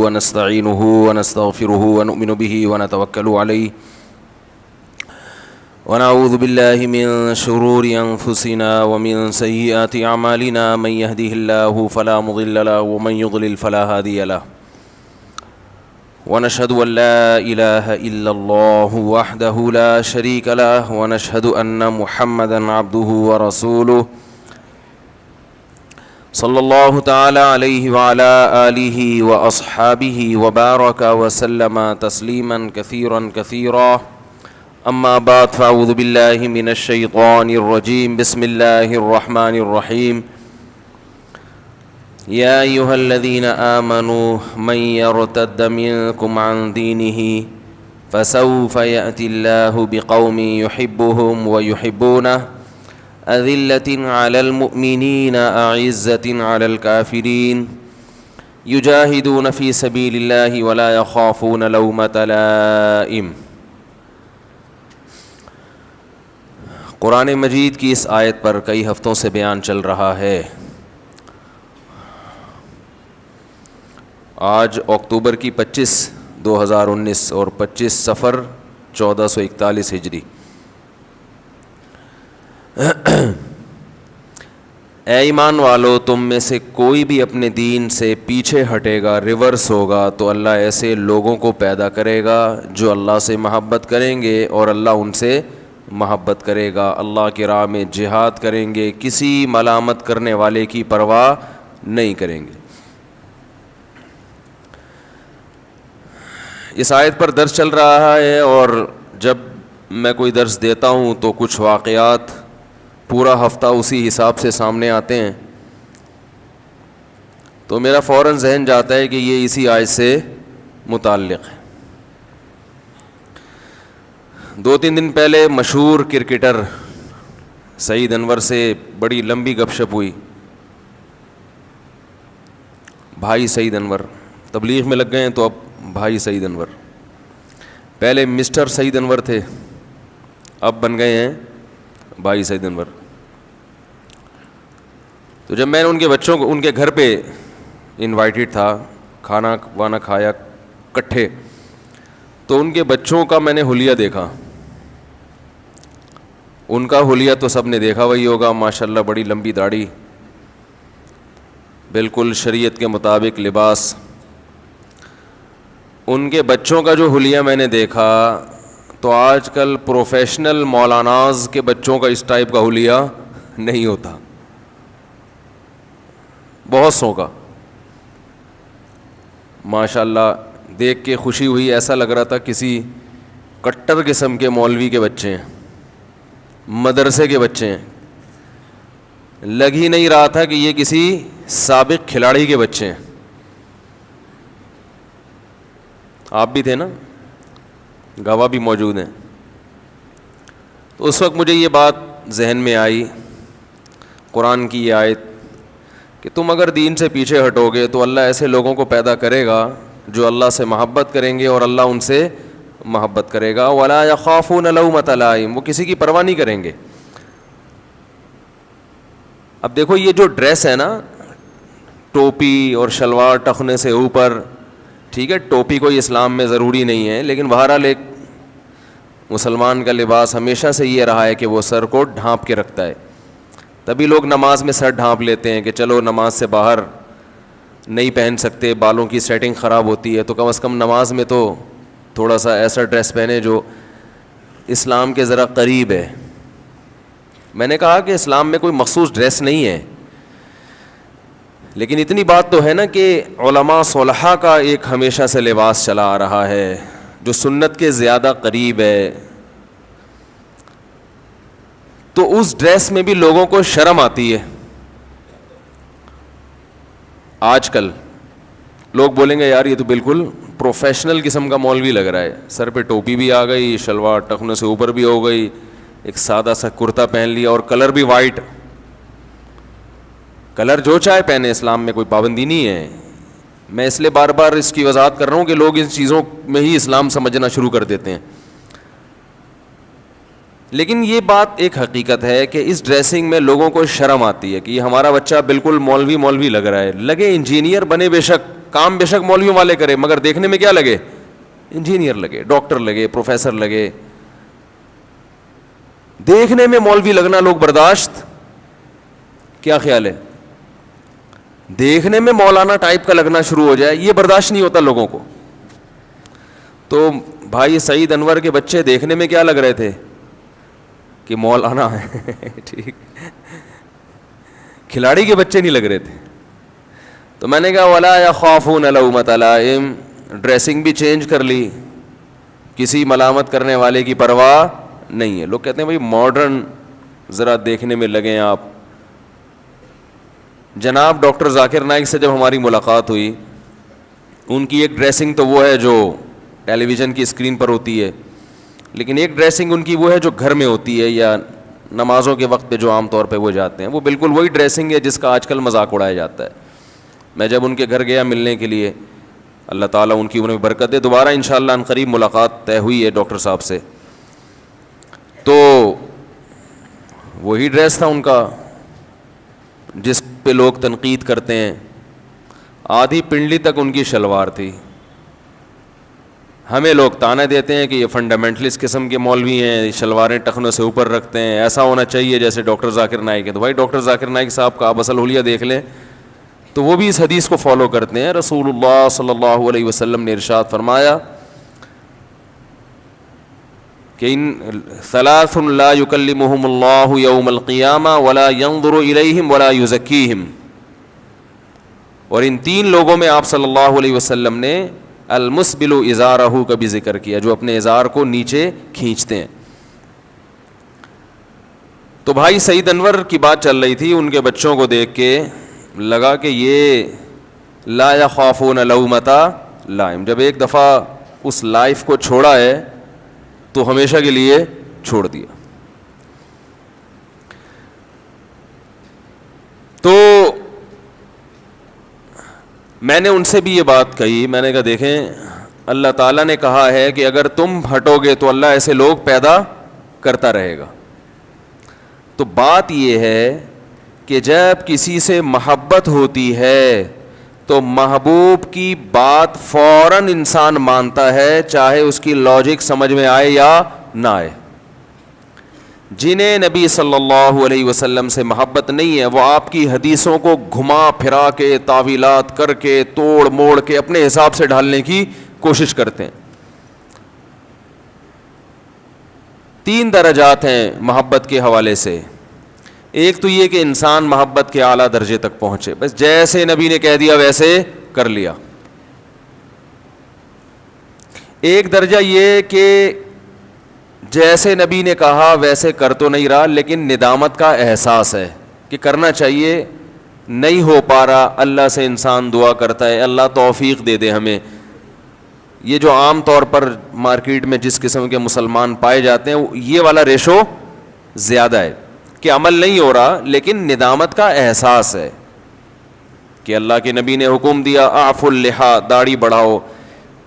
ونستعينه ونستغفره ونؤمن به ونتوكل عليه ونعوذ بالله من شرور أنفسنا ومن سيئات أعمالنا من يهده الله فلا مضل له ومن يضلل فلا هادي له ونشهد أن لا إله إلا الله وحده لا شريك له ونشهد أن محمدا عبده ورسوله صلی اللہ تعالی علیہ وعلى آلہ واصحابہ وبارک وسلم تسلیما کثیرا کثیرا اما بعد فاعوذ باللہ من الشیطان الرجیم بسم اللہ الرحمن الرحیم یا ایہا الذین آمنوا من یرتد منکم عن دینہ فسوف یأتی اللہ بقوم یحبهم ویحبونہ أذلة على المؤمنين أعزة على الكافرين يجاهدون في سبيل الله ولا يخافون لومة لائم۔ قرآن مجید کی اس آیت پر کئی ہفتوں سے بیان چل رہا ہے۔ آج اکتوبر کی 25 2019 اور 25 صفر 1441 ہجری۔ اے ایمان والو، تم میں سے کوئی بھی اپنے دین سے پیچھے ہٹے گا، ریورس ہوگا، تو اللہ ایسے لوگوں کو پیدا کرے گا جو اللہ سے محبت کریں گے اور اللہ ان سے محبت کرے گا، اللہ کی راہ میں جہاد کریں گے، کسی ملامت کرنے والے کی پرواہ نہیں کریں گے۔ اس آیت پر درس چل رہا ہے، اور جب میں کوئی درس دیتا ہوں تو کچھ واقعات پورا ہفتہ اسی حساب سے سامنے آتے ہیں، تو میرا فوراً ذہن جاتا ہے کہ یہ اسی آیت سے متعلق ہے۔ 2-3 دن پہلے مشہور کرکٹر سعید انور سے بڑی لمبی گپ شپ ہوئی۔ بھائی سعید انور تبلیغ میں لگ گئے ہیں تو اب بھائی سعید انور، پہلے مسٹر سعید انور تھے، اب بن گئے ہیں بھائی سعید انور۔ تو جب میں نے ان کے بچوں کو ان کے گھر پہ انوائٹڈ تھا، کھانا وانا کھایا کٹھے، تو ان کے بچوں کا میں نے حلیہ دیکھا۔ ان کا حلیہ تو سب نے دیکھا وہی ہوگا، ماشاءاللہ بڑی لمبی داڑھی، بالکل شریعت کے مطابق لباس۔ ان کے بچوں کا جو حلیہ میں نے دیکھا، تو آج کل پروفیشنل مولاناز کے بچوں کا اس ٹائپ کا حلیہ نہیں ہوتا، بہت سو کا۔ ماشاءاللہ دیکھ کے خوشی ہوئی، ایسا لگ رہا تھا کسی کٹر قسم کے مولوی کے بچے ہیں، مدرسے کے بچے ہیں، لگ ہی نہیں رہا تھا کہ یہ کسی سابق کھلاڑی کے بچے ہیں۔ آپ بھی تھے نا، گواہ بھی موجود ہیں۔ تو اس وقت مجھے یہ بات ذہن میں آئی، قرآن کی یہ آیت، کہ تم اگر دین سے پیچھے ہٹو گے تو اللہ ایسے لوگوں کو پیدا کرے گا جو اللہ سے محبت کریں گے اور اللہ ان سے محبت کرے گا۔ وَلَا يَخَافُونَ لَوْمَةَ لَائِمٍ، وہ کسی کی پرواہ نہیں کریں گے۔ اب دیکھو یہ جو ڈریس ہے نا، ٹوپی اور شلوار ٹخنے سے اوپر، ٹھیک ہے ٹوپی کوئی اسلام میں ضروری نہیں ہے، لیکن بہرحال ایک مسلمان کا لباس ہمیشہ سے یہ رہا ہے کہ وہ سر کو ڈھانپ کے رکھتا ہے، تبھی لوگ نماز میں سر ڈھانپ لیتے ہیں کہ چلو نماز سے باہر نہیں پہن سکتے، بالوں کی سیٹنگ خراب ہوتی ہے، تو کم از کم نماز میں تو تھوڑا سا ایسا ڈریس پہنے جو اسلام کے ذرا قریب ہے۔ میں نے کہا کہ اسلام میں کوئی مخصوص ڈریس نہیں ہے، لیکن اتنی بات تو ہے نا کہ علماء صلحاء کا ایک ہمیشہ سے لباس چلا آ رہا ہے جو سنت کے زیادہ قریب ہے، تو اس ڈریس میں بھی لوگوں کو شرم آتی ہے۔ آج کل لوگ بولیں گے یار یہ تو بالکل پروفیشنل قسم کا مولوی لگ رہا ہے، سر پہ ٹوپی بھی آ گئی، شلوار ٹخنے سے اوپر بھی ہو گئی، ایک سادہ سا کرتا پہن لیا اور کلر بھی وائٹ۔ کلر جو چاہے پہنے، اسلام میں کوئی پابندی نہیں ہے۔ میں اس لیے بار بار اس کی وضاحت کر رہا ہوں کہ لوگ ان چیزوں میں ہی اسلام سمجھنا شروع کر دیتے ہیں۔ لیکن یہ بات ایک حقیقت ہے کہ اس ڈریسنگ میں لوگوں کو شرم آتی ہے کہ یہ ہمارا بچہ بالکل مولوی لگ رہا ہے، لگے انجینئر بنے بے شک، کام بے شک مولویوں والے کرے مگر دیکھنے میں کیا لگے؟ انجینئر لگے, ڈاکٹر لگے, پروفیسر لگے. دیکھنے میں مولوی لگنا لوگ برداشت, کیا خیال ہے؟ دیکھنے میں مولانا ٹائپ کا لگنا شروع ہو جائے یہ برداشت نہیں ہوتا لوگوں کو. تو بھائی سعید انور کے بچے دیکھنے میں کیا لگ رہے تھے کہ مولانا ہے ٹھیک, کھلاڑی کے بچے نہیں لگ رہے تھے. تو میں نے کہا ولا یخافون لومۃ لائم, ڈریسنگ بھی چینج کر لی, کسی ملامت کرنے والے کی پرواہ نہیں ہے. لوگ کہتے ہیں بھائی ماڈرن ذرا دیکھنے میں لگیں آپ. جناب ڈاکٹر ذاکر نائک سے جب ہماری ملاقات ہوئی, ان کی ایک ڈریسنگ تو وہ ہے جو ٹیلی ویژن کی اسکرین پر ہوتی ہے, لیکن ایک ڈریسنگ ان کی وہ ہے جو گھر میں ہوتی ہے یا نمازوں کے وقت پہ جو عام طور پہ وہ جاتے ہیں. وہ بالکل وہی ڈریسنگ ہے جس کا آج کل مذاق اڑایا جاتا ہے. میں جب ان کے گھر گیا ملنے کے لیے, اللہ تعالیٰ ان کی عمر میں برکت دے, دوبارہ انشاءاللہ ان قریب ملاقات طے ہوئی ہے ڈاکٹر صاحب سے, تو وہی ڈریس تھا ان کا جس پہ لوگ تنقید کرتے ہیں. آدھی پنڈلی تک ان کی شلوار تھی. ہمیں لوگ طعنہ دیتے ہیں کہ یہ فنڈامنٹلسٹ قسم کے مولوی ہیں, شلواریں ٹخنوں سے اوپر رکھتے ہیں, ایسا ہونا چاہیے جیسے ڈاکٹر ذاکر نائک ہے. تو بھائی ڈاکٹر ذاکر نائک صاحب کا آپ اصل حلیہ دیکھ لیں تو وہ بھی اس حدیث کو فالو کرتے ہیں. رسول اللہ صلی اللہ علیہ وسلم نے ارشاد فرمایا کہ ان ثلاث لا یکلمہم اللہ یوم القیامہ ولا ینظر الیہم ولا یزکیہم, اور ان تین لوگوں میں آپ صلی اللہ علیہ وسلم نے المسبل ازارہ کا بھی ذکر کیا, جو اپنے ازار کو نیچے کھینچتے ہیں. تو بھائی سعید انور کی بات چل رہی تھی, ان کے بچوں کو دیکھ کے لگا کہ یہ لا یخافون لومۃ لائم, جب ایک دفعہ اس لائف کو چھوڑا ہے تو ہمیشہ کے لیے چھوڑ دیا. تو میں نے ان سے بھی یہ بات کہی, میں نے کہا دیکھیں اللہ تعالیٰ نے کہا ہے کہ اگر تم ہٹو گے تو اللہ ایسے لوگ پیدا کرتا رہے گا. تو بات یہ ہے کہ جب کسی سے محبت ہوتی ہے تو محبوب کی بات فوراً انسان مانتا ہے, چاہے اس کی لاجک سمجھ میں آئے یا نہ آئے. جنہیں نبی صلی اللہ علیہ وسلم سے محبت نہیں ہے وہ آپ کی حدیثوں کو گھما پھرا کے, تعویلات کر کے, توڑ موڑ کے اپنے حساب سے ڈھالنے کی کوشش کرتے ہیں. 3 درجات ہیں محبت کے حوالے سے. ایک تو یہ کہ انسان محبت کے اعلیٰ درجے تک پہنچے, بس جیسے نبی نے کہہ دیا ویسے کر لیا. ایک درجہ یہ کہ جیسے نبی نے کہا ویسے کر تو نہیں رہا, لیکن ندامت کا احساس ہے کہ کرنا چاہیے, نہیں ہو پا رہا. اللہ سے انسان دعا کرتا ہے اللہ توفیق دے دے ہمیں. یہ جو عام طور پر مارکیٹ میں جس قسم کے مسلمان پائے جاتے ہیں یہ والا ریشو زیادہ ہے کہ عمل نہیں ہو رہا لیکن ندامت کا احساس ہے کہ اللہ کے نبی نے حکم دیا اعفوا اللحیٰ, داڑھی بڑھاؤ.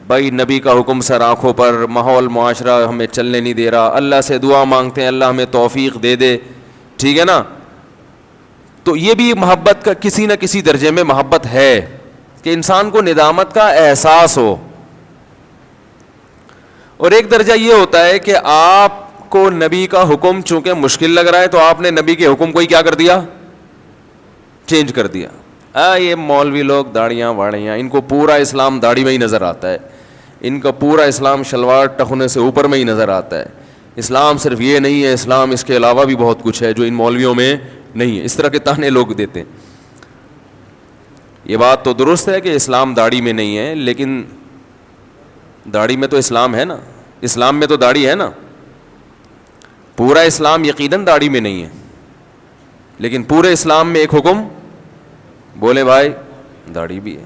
بھائی نبی کا حکم سر آنکھوں پر, ماحول معاشرہ ہمیں چلنے نہیں دے رہا, اللہ سے دعا مانگتے ہیں اللہ ہمیں توفیق دے دے, ٹھیک ہے نا. تو یہ بھی محبت کا کسی نہ کسی درجے میں محبت ہے کہ انسان کو ندامت کا احساس ہو. اور ایک درجہ یہ ہوتا ہے کہ آپ کو نبی کا حکم چونکہ مشکل لگ رہا ہے تو آپ نے نبی کے حکم کو ہی کیا کر دیا, چینج کر دیا. یہ مولوی لوگ داڑیاں واڑیاں, ان کو پورا اسلام داڑھی میں ہی نظر آتا ہے, ان کا پورا اسلام شلوار ٹخنے سے اوپر میں ہی نظر آتا ہے. اسلام صرف یہ نہیں ہے, اسلام اس کے علاوہ بھی بہت کچھ ہے جو ان مولویوں میں نہیں ہے. اس طرح کے تانے لوگ دیتے ہیں. یہ بات تو درست ہے کہ اسلام داڑھی میں نہیں ہے, لیکن داڑھی میں تو اسلام ہے نا, اسلام میں تو داڑھی ہے نا. پورا اسلام یقیناً داڑھی میں نہیں ہے, لیکن پورے اسلام میں ایک حکم بولے بھائی داڑھی بھی ہے.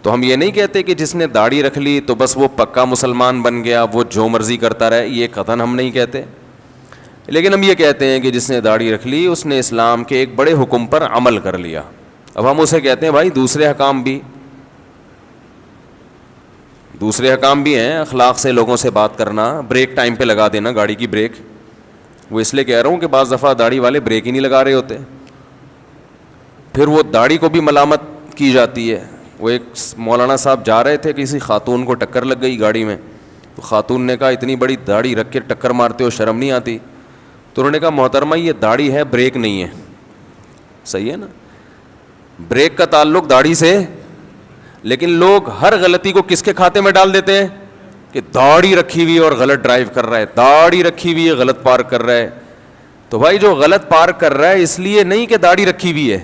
تو ہم یہ نہیں کہتے کہ جس نے داڑھی رکھ لی تو بس وہ پکا مسلمان بن گیا, وہ جو مرضی کرتا رہے, یہ قطعاً ہم نہیں کہتے. لیکن ہم یہ کہتے ہیں کہ جس نے داڑھی رکھ لی اس نے اسلام کے ایک بڑے حکم پر عمل کر لیا. اب ہم اسے کہتے ہیں بھائی دوسرے حکام بھی ہیں, اخلاق سے لوگوں سے بات کرنا, بریک ٹائم پہ لگا دینا گاڑی کی بریک. وہ اس لیے کہہ رہا ہوں کہ بعض دفعہ داڑھی والے بریک ہی نہیں لگا رہے ہوتے, پھر وہ داڑھی کو بھی ملامت کی جاتی ہے وہ ایک مولانا صاحب جا رہے تھے, کسی خاتون کو ٹکر لگ گئی گاڑی میں, تو خاتون نے کہا اتنی بڑی داڑھی رکھ کے ٹکر مارتے ہو, شرم نہیں آتی؟ تو انہوں نے کہا محترمہ یہ داڑھی ہے, بریک نہیں ہے. صحیح ہے نا, بریک کا تعلق داڑھی سے, لیکن لوگ ہر غلطی کو کس کے کھاتے میں ڈال دیتے ہیں کہ داڑھی رکھی ہوئی اور غلط ڈرائیو کر رہا ہے, داڑھی رکھی ہوئی ہے غلط پارک کر رہا ہے. تو بھائی جو غلط پارک کر رہا ہے اس لیے نہیں کہ داڑھی رکھی ہوئی ہے,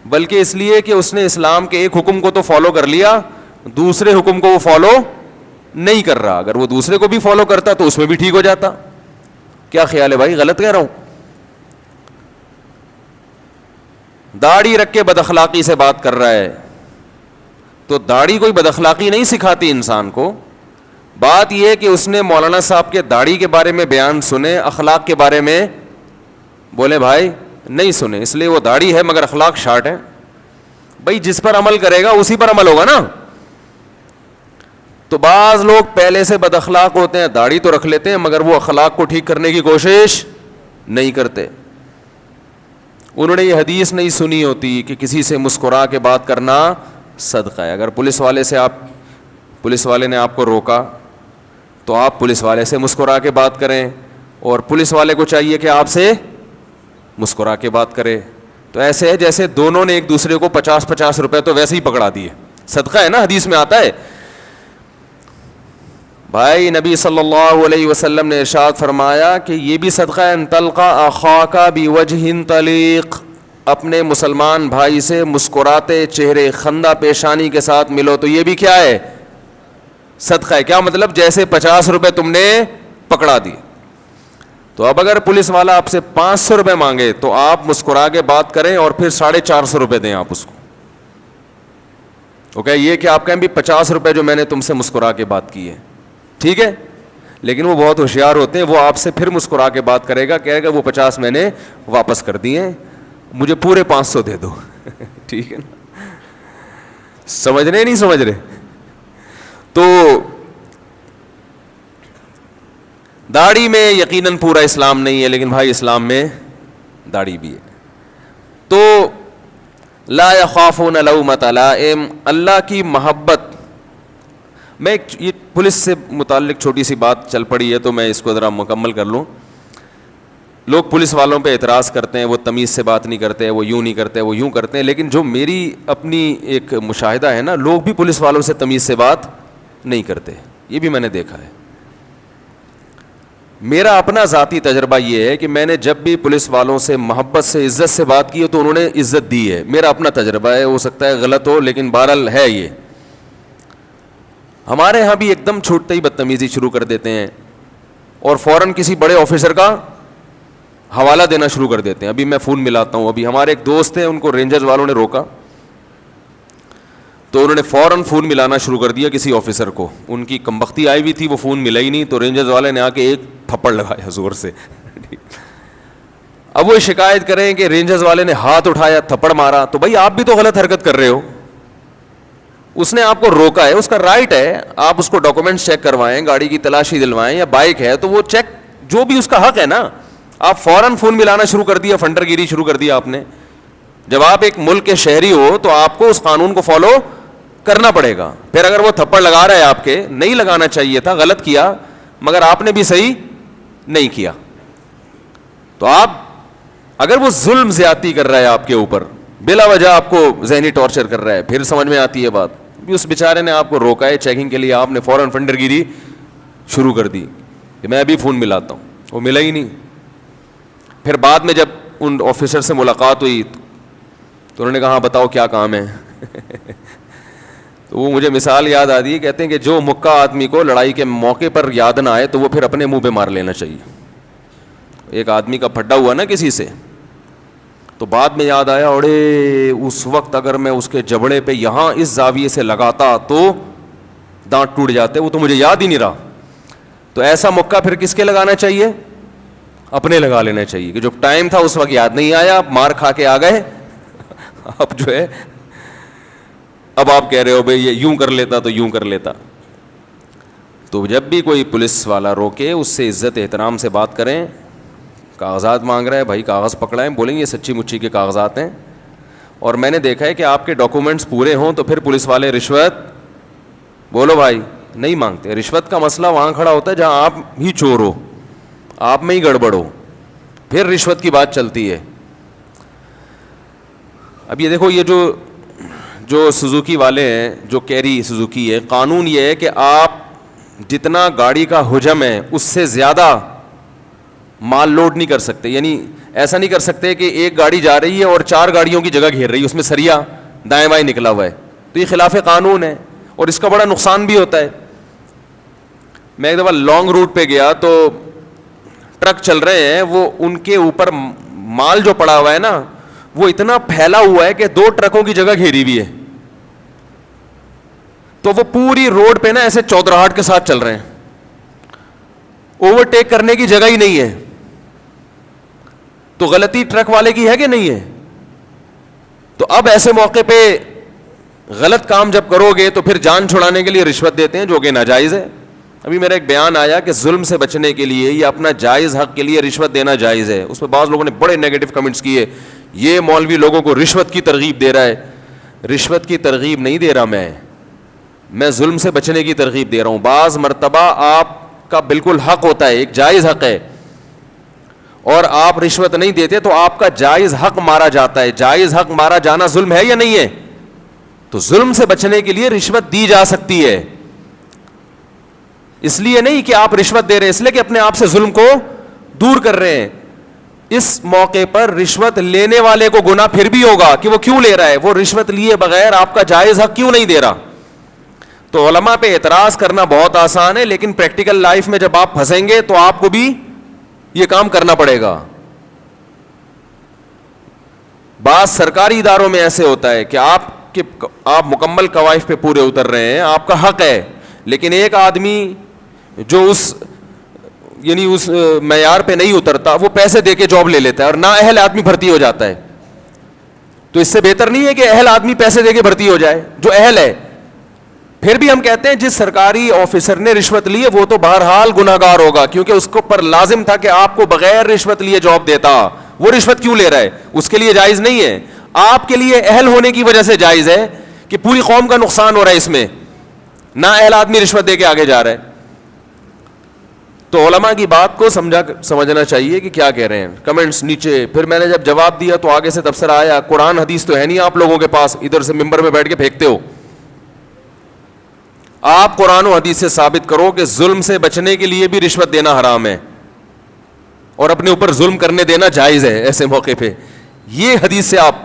بلکہ اس لیے کہ اس نے اسلام کے ایک حکم کو تو فالو کر لیا, دوسرے حکم کو وہ فالو نہیں کر رہا. اگر وہ دوسرے کو بھی فالو کرتا تو اس میں بھی ٹھیک ہو جاتا. کیا خیال ہے بھائی, غلط کہہ رہا ہوں؟ داڑھی رکھ کے بد اخلاقی سے بات کر رہا ہے, تو داڑھی کوئی بد اخلاقی نہیں سکھاتی انسان کو. بات یہ ہے کہ اس نے مولانا صاحب کے داڑھی کے بارے میں بیان سنے, اخلاق کے بارے میں بولے بھائی نہیں سنے, اس لیے وہ داڑھی ہے مگر اخلاق شارٹ ہے. بھائی جس پر عمل کرے گا اسی پر عمل ہوگا نا. تو بعض لوگ پہلے سے بد اخلاق ہوتے ہیں, داڑھی تو رکھ لیتے ہیں مگر وہ اخلاق کو ٹھیک کرنے کی کوشش نہیں کرتے. انہوں نے یہ حدیث نہیں سنی ہوتی کہ کسی سے مسکرا کے بات کرنا صدقہ ہے. اگر پولیس والے نے آپ کو روکا تو آپ پولیس والے سے مسکرا کے بات کریں, اور پولیس والے کو چاہیے کہ آپ سے مسکرا کے بات کرے. تو ایسے ہے جیسے دونوں نے ایک دوسرے کو 50-50 روپے تو ویسے ہی پکڑا دیے. صدقہ ہے نا, حدیث میں آتا ہے. بھائی نبی صلی اللہ علیہ وسلم نے ارشاد فرمایا کہ یہ بھی صدقہ ہے, ان تلقا اخاک بوجہ طلیق, اپنے مسلمان بھائی سے مسکراتے چہرے, خندہ پیشانی کے ساتھ ملو, تو یہ بھی کیا ہے, صدقہ ہے. کیا مطلب, جیسے 50 روپے تم نے پکڑا دی. تو اب اگر پولیس والا آپ سے 500 روپے مانگے تو آپ مسکرا کے بات کریں اور پھر 450 روپے دیں آپ اس کو. اوکے, یہ کہ آپ کہیں بھی 50 روپے جو میں نے تم سے مسکرا کے بات کی ہے, ٹھیک ہے, لیکن وہ بہت ہوشیار ہوتے ہیں, وہ آپ سے پھر مسکرا کے بات کرے گا, کہے گا وہ 50 میں نے واپس کر دیے, مجھے پورے 500 دے دو. ٹھیک ہے نا, سمجھ رہے نہیں سمجھ رہے؟ تو داڑھی میں یقیناً پورا اسلام نہیں ہے, لیکن بھائی اسلام میں داڑھی بھی ہے. تو لا یخافون لومۃ لائم, اللہ کی محبت. میں یہ پولیس سے متعلق چھوٹی سی بات چل پڑی ہے تو میں اس کو ذرا مکمل کر لوں. لوگ پولیس والوں پہ اعتراض کرتے ہیں, وہ تمیز سے بات نہیں کرتے, وہ یوں نہیں کرتے, وہ یوں کرتے ہیں, لیکن جو میری اپنی ایک مشاہدہ ہے نا, لوگ بھی پولیس والوں سے تمیز سے بات نہیں کرتے, یہ بھی میں نے دیکھا ہے. میرا اپنا ذاتی تجربہ یہ ہے کہ میں نے جب بھی پولیس والوں سے محبت سے, عزت سے بات کی ہے تو انہوں نے عزت دی ہے. میرا اپنا تجربہ ہے, ہو سکتا ہے غلط ہو, لیکن بہرحال ہے یہ. ہمارے ہاں بھی ایک دم چھوٹتے ہی بدتمیزی شروع کر دیتے ہیں اور فوراً کسی بڑے آفیسر کا حوالہ دینا شروع کر دیتے ہیں. ابھی میں فون ملاتا ہوں, ابھی ہمارے ایک دوست ہیں, ان کو رینجرز والوں نے روکا تو انہوں نے فوراً فون ملانا شروع کر دیا کسی آفیسر کو. ان کی کمبختی آئی ہوئی تھی, وہ فون ملا ہی نہیں, تو رینجرز والے نے آ کے ایک تھپڑ لگایا زور سے. اب وہ شکایت کریں کہ رینجرز والے نے ہاتھ اٹھایا, تھپڑ مارا, تو بھائی آپ بھی تو غلط حرکت کر رہے ہو. اس نے آپ کو روکا ہے, اس کا رائٹ ہے, آپ اس کو ڈاکومنٹس چیک کروائیں, گاڑی کی تلاشی دلوائیں, یا بائک ہے تو وہ چیک, جو بھی اس کا حق ہے نا. آپ فوراً فون ملانا شروع کر دیا, فنڈر گیری شروع کر دیا آپ نے. جب آپ ایک ملک کے شہری ہو تو آپ کو اس قانون کو فالو کرنا پڑے گا. پھر اگر وہ تھپڑ لگا رہا ہے آپ کے, نہیں لگانا چاہیے تھا, غلط کیا, مگر آپ نے بھی صحیح نہیں کیا. تو آپ اگر وہ ظلم زیادتی کر رہا ہے آپ کے اوپر, بلا وجہ آپ کو ذہنی ٹارچر کر رہا ہے, پھر سمجھ میں آتی ہے بات. اس بیچارے نے آپ کو روکا ہے چیکنگ کے لیے, آپ نے فوراً فنڈر گیری شروع کر دی کہ میں ابھی فون ملاتا ہوں, وہ ملا ہی نہیں. پھر بعد میں جب ان آفیسر سے ملاقات ہوئی تو انہوں نے کہا بتاؤ کیا کام ہے. تو وہ مجھے مثال یاد آتی ہے, کہتے ہیں کہ جو مکہ آدمی کو لڑائی کے موقع پر یاد نہ آئے تو وہ پھر اپنے منہ پہ مار لینا چاہیے. ایک آدمی کا پھڈا ہوا نا کسی سے, تو بعد میں یاد آیا, اڑے اس وقت اگر میں اس کے جبڑے پہ یہاں اس زاویے سے لگاتا تو دانت ٹوٹ جاتے, وہ تو مجھے یاد ہی نہیں رہا. تو ایسا مکہ پھر کس کے لگانا چاہیے, اپنے لگا لینا چاہیے کہ جو ٹائم تھا اس وقت یاد نہیں آیا, مار کھا کے آ گئے, اب جو ہے اب آپ کہہ رہے ہو بھائی یہ یوں کر لیتا تو یوں کر لیتا. تو جب بھی کوئی پولیس والا روکے اس سے عزت احترام سے بات کریں. کاغذات مانگ رہا ہے, بھائی کاغذ پکڑائیں, بولیں یہ سچی مچی کے کاغذات ہیں, اور میں نے دیکھا ہے کہ آپ کے ڈاکومنٹس پورے ہوں تو پھر پولیس والے رشوت, بولو بھائی, نہیں مانگتے. رشوت کا مسئلہ وہاں کھڑا ہوتا ہے جہاں آپ ہی چور ہو, آپ میں ہی گڑبڑ ہو, پھر رشوت کی بات چلتی ہے. اب یہ دیکھو, یہ جو سوزوکی والے ہیں, جو کیری سوزوکی ہے, قانون یہ ہے کہ آپ جتنا گاڑی کا حجم ہے اس سے زیادہ مال لوڈ نہیں کر سکتے. یعنی ایسا نہیں کر سکتے کہ ایک گاڑی جا رہی ہے اور 4 گاڑیوں کی جگہ گھیر رہی ہے, اس میں سریا دائیں بائیں نکلا ہوا ہے, تو یہ خلاف قانون ہے اور اس کا بڑا نقصان بھی ہوتا ہے. میں ایک دفعہ لانگ روٹ پہ گیا تو ٹرک چل رہے ہیں, وہ ان کے اوپر مال جو پڑا ہوا ہے نا وہ اتنا پھیلا ہوا ہے کہ 2 ٹرکوں کی جگہ گھیری ہوئی ہے, تو وہ پوری روڈ پہ نا ایسے چودراہٹ کے ساتھ چل رہے ہیں, اوورٹیک کرنے کی جگہ ہی نہیں ہے. تو غلطی ٹرک والے کی ہے کہ نہیں ہے؟ تو اب ایسے موقع پہ غلط کام جب کرو گے تو پھر جان چھڑانے کے لیے رشوت دیتے ہیں, جو کہ ناجائز ہے. ابھی میرا ایک بیان آیا کہ ظلم سے بچنے کے لیے یا اپنا جائز حق کے لیے رشوت دینا جائز ہے. اس پہ بعض لوگوں نے بڑے نیگیٹو کمنٹس کیے, یہ مولوی لوگوں کو رشوت کی ترغیب دے رہا ہے. رشوت کی ترغیب نہیں دے رہا میں ظلم سے بچنے کی ترغیب دے رہا ہوں. بعض مرتبہ آپ کا بالکل حق ہوتا ہے, ایک جائز حق ہے, اور آپ رشوت نہیں دیتے تو آپ کا جائز حق مارا جاتا ہے. جائز حق مارا جانا ظلم ہے یا نہیں ہے؟ تو ظلم سے بچنے کے لیے رشوت دی جا سکتی ہے. اس لیے نہیں کہ آپ رشوت دے رہے ہیں, اس لیے کہ اپنے آپ سے ظلم کو دور کر رہے ہیں. اس موقع پر رشوت لینے والے کو گناہ پھر بھی ہوگا کہ وہ کیوں لے رہا ہے, وہ رشوت لیے بغیر آپ کا جائز حق کیوں نہیں دے رہا. تو علماء پہ اعتراض کرنا بہت آسان ہے, لیکن پریکٹیکل لائف میں جب آپ پھنسیں گے تو آپ کو بھی یہ کام کرنا پڑے گا. بعض سرکاری اداروں میں ایسے ہوتا ہے کہ آپ مکمل قوائف پہ پورے اتر رہے ہیں, آپ کا حق ہے, لیکن ایک آدمی جو اس معیار پہ نہیں اترتا وہ پیسے دے کے جاب لے لیتا ہے اور نااہل آدمی بھرتی ہو جاتا ہے. تو اس سے بہتر نہیں ہے کہ اہل آدمی پیسے دے کے بھرتی ہو جائے جو اہل ہے. پھر بھی ہم کہتے ہیں جس سرکاری آفیسر نے رشوت لی ہے وہ تو بہرحال گناہگار ہوگا, کیونکہ اس کو پر لازم تھا کہ آپ کو بغیر رشوت لیے جاب دیتا. وہ رشوت کیوں لے رہا ہے؟ اس کے لیے جائز نہیں ہے. آپ کے لیے اہل ہونے کی وجہ سے جائز ہے کہ پوری قوم کا نقصان ہو رہا ہے اس میں, نہ اہل آدمی رشوت دے کے آگے جا رہا ہے. تو علماء کی بات کو سمجھنا چاہیے کہ کیا کہہ رہے ہیں. کمنٹس نیچے, پھر میں نے جب جواب دیا تو آگے سے تبصرہ آیا, قرآن حدیث تو ہے نہیں آپ لوگوں کے پاس, ادھر سے ممبر میں بیٹھ کے پھینکتے ہو. آپ قرآن و حدیث سے ثابت کرو کہ ظلم سے بچنے کے لیے بھی رشوت دینا حرام ہے اور اپنے اوپر ظلم کرنے دینا جائز ہے ایسے موقع پہ. یہ حدیث سے آپ,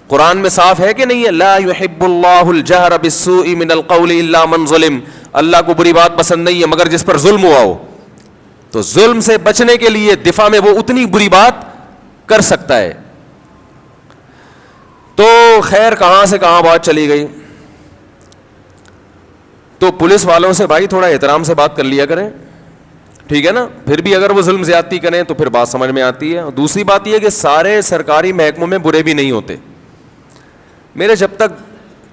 قرآن میں صاف ہے کہ نہیں ہے, لا يحب اللہ الجہر بالسوء من القول الا من ظلم, اللہ کو بری بات پسند نہیں ہے مگر جس پر ظلم ہوا ہو. تو ظلم سے بچنے کے لیے دفاع میں وہ اتنی بری بات کر سکتا ہے. تو خیر کہاں سے کہاں بات چلی گئی. تو پولیس والوں سے بھائی تھوڑا احترام سے بات کر لیا کریں, ٹھیک ہے نا. پھر بھی اگر وہ ظلم زیادتی کریں تو پھر بات سمجھ میں آتی ہے. اور دوسری بات یہ کہ سارے سرکاری محکموں میں برے بھی نہیں ہوتے. میرے جب تک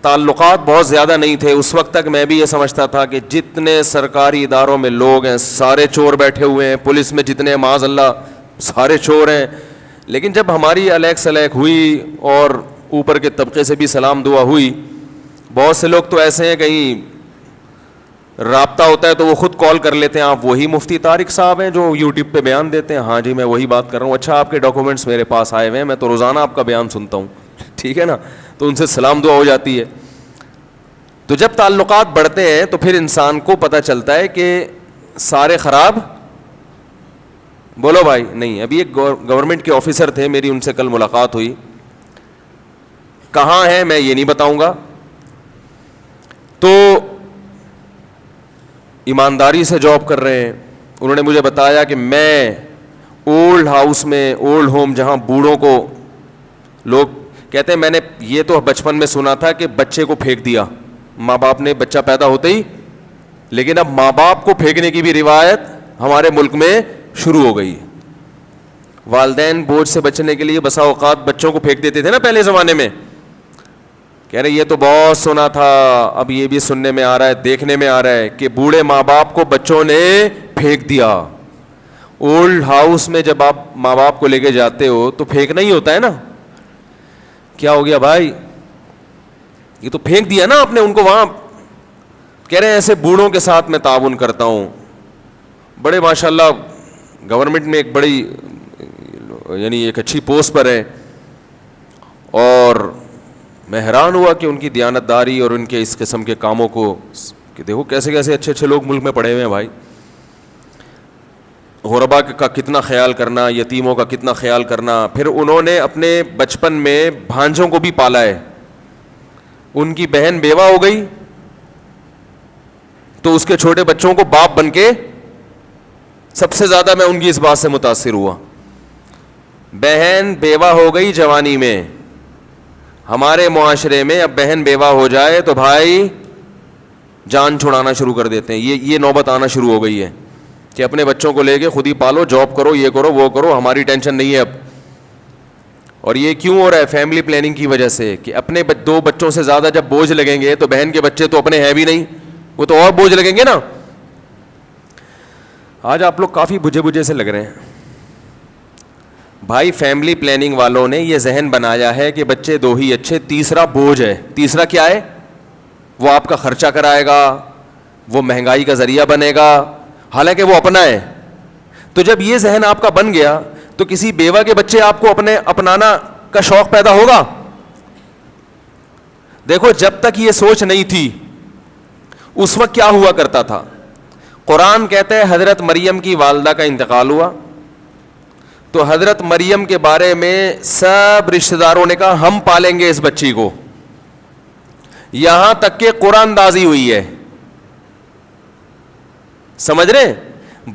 تعلقات بہت زیادہ نہیں تھے اس وقت تک میں بھی یہ سمجھتا تھا کہ جتنے سرکاری اداروں میں لوگ ہیں سارے چور بیٹھے ہوئے ہیں, پولیس میں جتنے معاذ اللہ سارے چور ہیں. لیکن جب ہماری الیک سلیک ہوئی اور اوپر کے طبقے سے بھی سلام دعا ہوئی, بہت سے لوگ تو ایسے ہیں کہیں رابطہ ہوتا ہے تو وہ خود کال کر لیتے ہیں, آپ وہی مفتی طارق صاحب ہیں جو یوٹیوب پہ بیان دیتے ہیں, ہاں جی میں وہی بات کر رہا ہوں, اچھا آپ کے ڈاکومنٹس میرے پاس آئے ہوئے ہیں, میں تو روزانہ آپ کا بیان سنتا ہوں, ٹھیک ہے نا. تو ان سے سلام دعا ہو جاتی ہے. تو جب تعلقات بڑھتے ہیں تو پھر انسان کو پتہ چلتا ہے کہ سارے خراب, بولو بھائی نہیں. ابھی ایک گورنمنٹ کے آفیسر تھے, میری ان سے کل ملاقات ہوئی, کہاں ہیں میں یہ نہیں بتاؤں گا. تو ایمانداری سے جاب کر رہے ہیں. انہوں نے مجھے بتایا کہ میں اولڈ ہاؤس میں, اولڈ ہوم جہاں بوڑھوں کو لوگ کہتے ہیں, میں نے یہ تو بچپن میں سنا تھا کہ بچے کو پھینک دیا ماں باپ نے بچہ پیدا ہوتے ہی, لیکن اب ماں باپ کو پھینکنے کی بھی روایت ہمارے ملک میں شروع ہو گئی. والدین بوجھ سے بچنے کے لیے بسا اوقات بچوں کو پھینک دیتے تھے نا پہلے زمانے میں. کہہ رہے یہ تو بہت سنا تھا, اب یہ بھی سننے میں آ رہا ہے, دیکھنے میں آ رہا ہے کہ بوڑھے ماں باپ کو بچوں نے پھینک دیا. اولڈ ہاؤس میں جب آپ ماں باپ کو لے کے جاتے ہو تو پھینکنا ہی ہوتا ہے نا, کیا ہو گیا بھائی, یہ تو پھینک دیا نا آپ نے ان کو وہاں. کہہ رہے ہیں ایسے بوڑھوں کے ساتھ میں تعاون کرتا ہوں, بڑے ماشاءاللہ گورنمنٹ میں ایک بڑی یعنی ایک اچھی پوسٹ پر ہے, اور میں حیران ہوا کہ ان کی دیانتداری اور ان کے اس قسم کے کاموں کو, کہ دیکھو کیسے کیسے اچھے اچھے لوگ ملک میں پڑے ہوئے ہیں بھائی. غربا کا کتنا خیال کرنا, یتیموں کا کتنا خیال کرنا. پھر انہوں نے اپنے بچپن میں بھانجوں کو بھی پالا ہے. ان کی بہن بیوہ ہو گئی تو اس کے چھوٹے بچوں کو باپ بن کے, سب سے زیادہ میں ان کی اس بات سے متاثر ہوا. بہن بیوہ ہو گئی جوانی میں. ہمارے معاشرے میں اب بہن بیوہ ہو جائے تو بھائی جان چھڑانا شروع کر دیتے ہیں. یہ نوبت آنا شروع ہو گئی ہے کہ اپنے بچوں کو لے کے خود ہی پالو, جاب کرو, یہ کرو وہ کرو, ہماری ٹینشن نہیں ہے اب. اور یہ کیوں ہو رہا ہے؟ فیملی پلاننگ کی وجہ سے, کہ اپنے دو بچوں سے زیادہ جب بوجھ لگیں گے تو بہن کے بچے تو اپنے ہیں بھی نہیں, وہ تو اور بوجھ لگیں گے نا. آج آپ لوگ کافی بجھے بجھے سے لگ رہے ہیں بھائی. فیملی پلاننگ والوں نے یہ ذہن بنایا ہے کہ بچے دو ہی اچھے, تیسرا بوجھ ہے. تیسرا کیا ہے؟ وہ آپ کا خرچہ کرائے گا, وہ مہنگائی کا ذریعہ بنے گا, حالانکہ وہ اپنا ہے. تو جب یہ ذہن آپ کا بن گیا تو کسی بیوہ کے بچے آپ کو اپنانا کا شوق پیدا ہوگا؟ دیکھو جب تک یہ سوچ نہیں تھی اس وقت کیا ہوا کرتا تھا. قرآن کہتا ہے حضرت مریم کی والدہ کا انتقال ہوا تو حضرت مریم کے بارے میں سب رشتہ داروں نے کہا ہم پالیں گے اس بچی کو. یہاں تک کہ قرآن اندازی ہوئی ہے. سمجھ رہے؟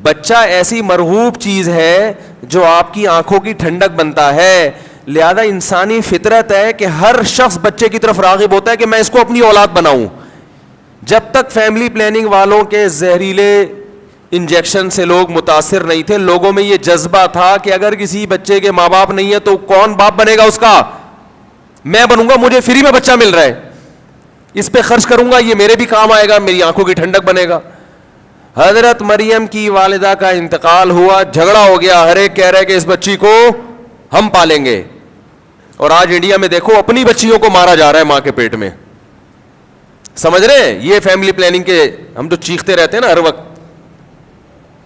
بچہ ایسی مرغوب چیز ہے جو آپ کی آنکھوں کی ٹھنڈک بنتا ہے, لہذا انسانی فطرت ہے کہ ہر شخص بچے کی طرف راغب ہوتا ہے کہ میں اس کو اپنی اولاد بناؤں. جب تک فیملی پلاننگ والوں کے زہریلے انجیکشن سے لوگ متاثر نہیں تھے, لوگوں میں یہ جذبہ تھا کہ اگر کسی بچے کے ماں باپ نہیں ہے تو کون باپ بنے گا اس کا؟ میں بنوں گا, مجھے فری میں بچہ مل رہا ہے, اس پہ خرچ کروں گا, یہ میرے بھی کام آئے گا, میری آنکھوں کی ٹھنڈک بنے گا. حضرت مریم کی والدہ کا انتقال ہوا, جھگڑا ہو گیا, ہر ایک کہہ رہے کہ اس بچی کو ہم پالیں گے. اور آج انڈیا میں دیکھو اپنی بچیوں کو مارا جا رہا ہے ماں کے پیٹ میں. سمجھ رہے ہیں؟ یہ فیملی پلاننگ کے, ہم تو چیختے رہتے ہیں نا ہر وقت,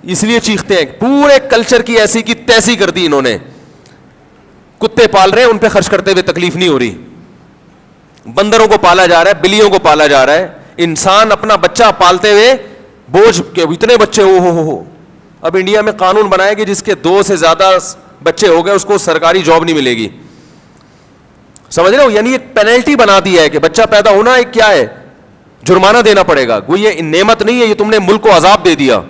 اس لیے چیختے ہیں. پورے کلچر کی ایسی کی تیسی کر دی انہوں نے. کتے پال رہے ہیں, ان پہ خرچ کرتے ہوئے تکلیف نہیں ہو رہی. بندروں کو پالا جا رہا ہے, بلیوں کو پالا جا رہا ہے. انسان اپنا بچہ پالتے ہوئے بوجھ کے اتنے بچے ہو. اب انڈیا میں قانون بنایا کہ جس کے 2 سے زیادہ بچے ہو گئے اس کو سرکاری جاب نہیں ملے گی. سمجھ رہے ہو؟ یعنی ایک پینلٹی بنا دی ہے کہ بچہ پیدا ہونا ایک کیا ہے, جرمانہ دینا پڑے گا. کوئی یہ نعمت نہیں ہے, یہ تم نے ملک کو عذاب دے دیا.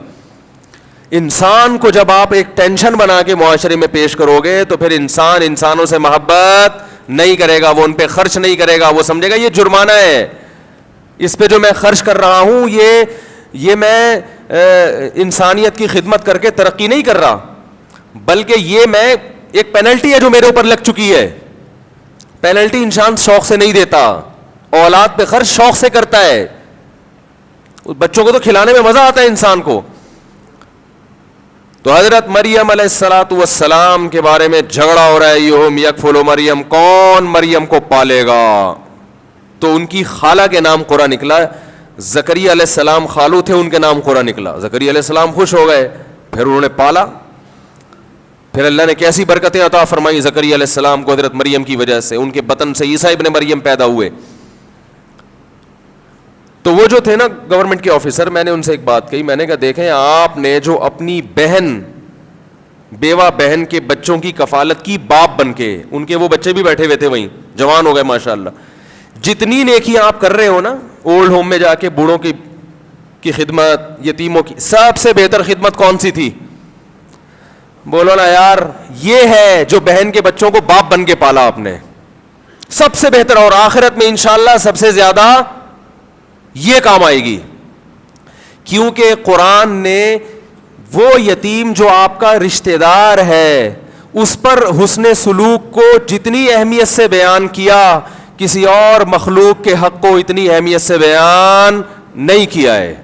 انسان کو جب آپ ایک ٹینشن بنا کے معاشرے میں پیش کرو گے تو پھر انسان انسانوں سے محبت نہیں کرے گا, وہ ان پہ خرچ نہیں کرے گا, وہ سمجھے گا یہ جرمانہ ہے, اس پہ جو میں خرچ کر رہا ہوں یہ میں انسانیت کی خدمت کر کے ترقی نہیں کر رہا, بلکہ یہ میں ایک پینلٹی ہے جو میرے اوپر لگ چکی ہے. پینلٹی انسان شوق سے نہیں دیتا, اولاد پہ خرچ شوق سے کرتا ہے. بچوں کو تو کھلانے میں مزہ آتا ہے انسان کو. تو حضرت مریم علیہ الصلوۃ والسلام کے بارے میں جھگڑا ہو رہا ہے, یہم یکفل مریم, کون مریم کو پالے گا؟ تو ان کی خالہ کے نام قرآن نکلا. زکریا علیہ السلام خالو تھے, ان کے نام قرآن نکلا. زکریا علیہ السلام خوش ہو گئے, پھر انہوں نے پالا. پھر اللہ نے کیسی برکتیں عطا فرمائی زکریا علیہ السلام کو حضرت مریم کی وجہ سے. ان کے بطن سے عیسیٰ ابن مریم پیدا ہوئے. تو وہ جو تھے نا گورنمنٹ کے آفیسر, میں نے ان سے ایک بات کہی, میں نے کہا دیکھیں آپ نے جو اپنی بہن, بیوہ بہن کے بچوں کی کفالت کی باپ بن کے, ان کے وہ بچے بھی بیٹھے ہوئے تھے وہیں, جوان ہو گئے ماشاءاللہ, جتنی نیکیاں آپ کر رہے ہو نا اولڈ ہوم میں جا کے بوڑھوں کی خدمت, یتیموں کی, سب سے بہتر خدمت کون سی تھی؟ بولو نا یار, یہ ہے جو بہن کے بچوں کو باپ بن کے پالا آپ نے, سب سے بہتر. اور آخرت میں انشاءاللہ سب سے زیادہ یہ کام آئے گی, کیونکہ قرآن نے وہ یتیم جو آپ کا رشتہ دار ہے اس پر حسن سلوک کو جتنی اہمیت سے بیان کیا, کسی اور مخلوق کے حق کو اتنی اہمیت سے بیان نہیں کیا ہے.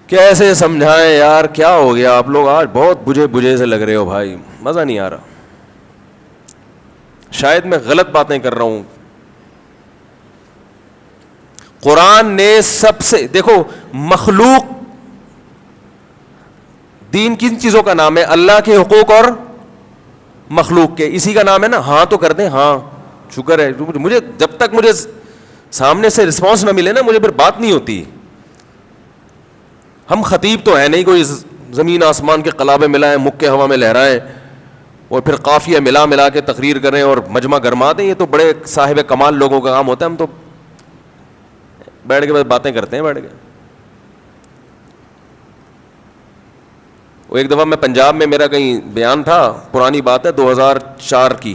کیسے سمجھائیں یار, کیا ہو گیا آپ لوگ آج بہت بجھے سے لگ رہے ہو بھائی, مزہ نہیں آ رہا. شاید میں غلط باتیں کر رہا ہوں. قرآن نے سب سے, دیکھو مخلوق, دین کن چیزوں کا نام ہے؟ اللہ کے حقوق اور مخلوق کے, اسی کا نام ہے نا. ہاں تو کر دیں, ہاں شکر ہے. مجھے جب تک مجھے سامنے سے رسپانس نہ ملے نا, مجھے پھر بات نہیں ہوتی. ہم خطیب تو ہے نہیں کوئی زمین آسمان کے قلابے ملائیں, مکے ہوا میں لہرائیں اور پھر قافیہ ملا کے تقریر کریں اور مجمع گرما دیں. یہ تو بڑے صاحب کمال لوگوں کا کام ہوتا ہے. ہم تو بیٹھ کے بس باتیں کرتے ہیں بیٹھ کے. وہ ایک دفعہ میں پنجاب میں, میرا کہیں بیان تھا, پرانی بات ہے 2004 کی,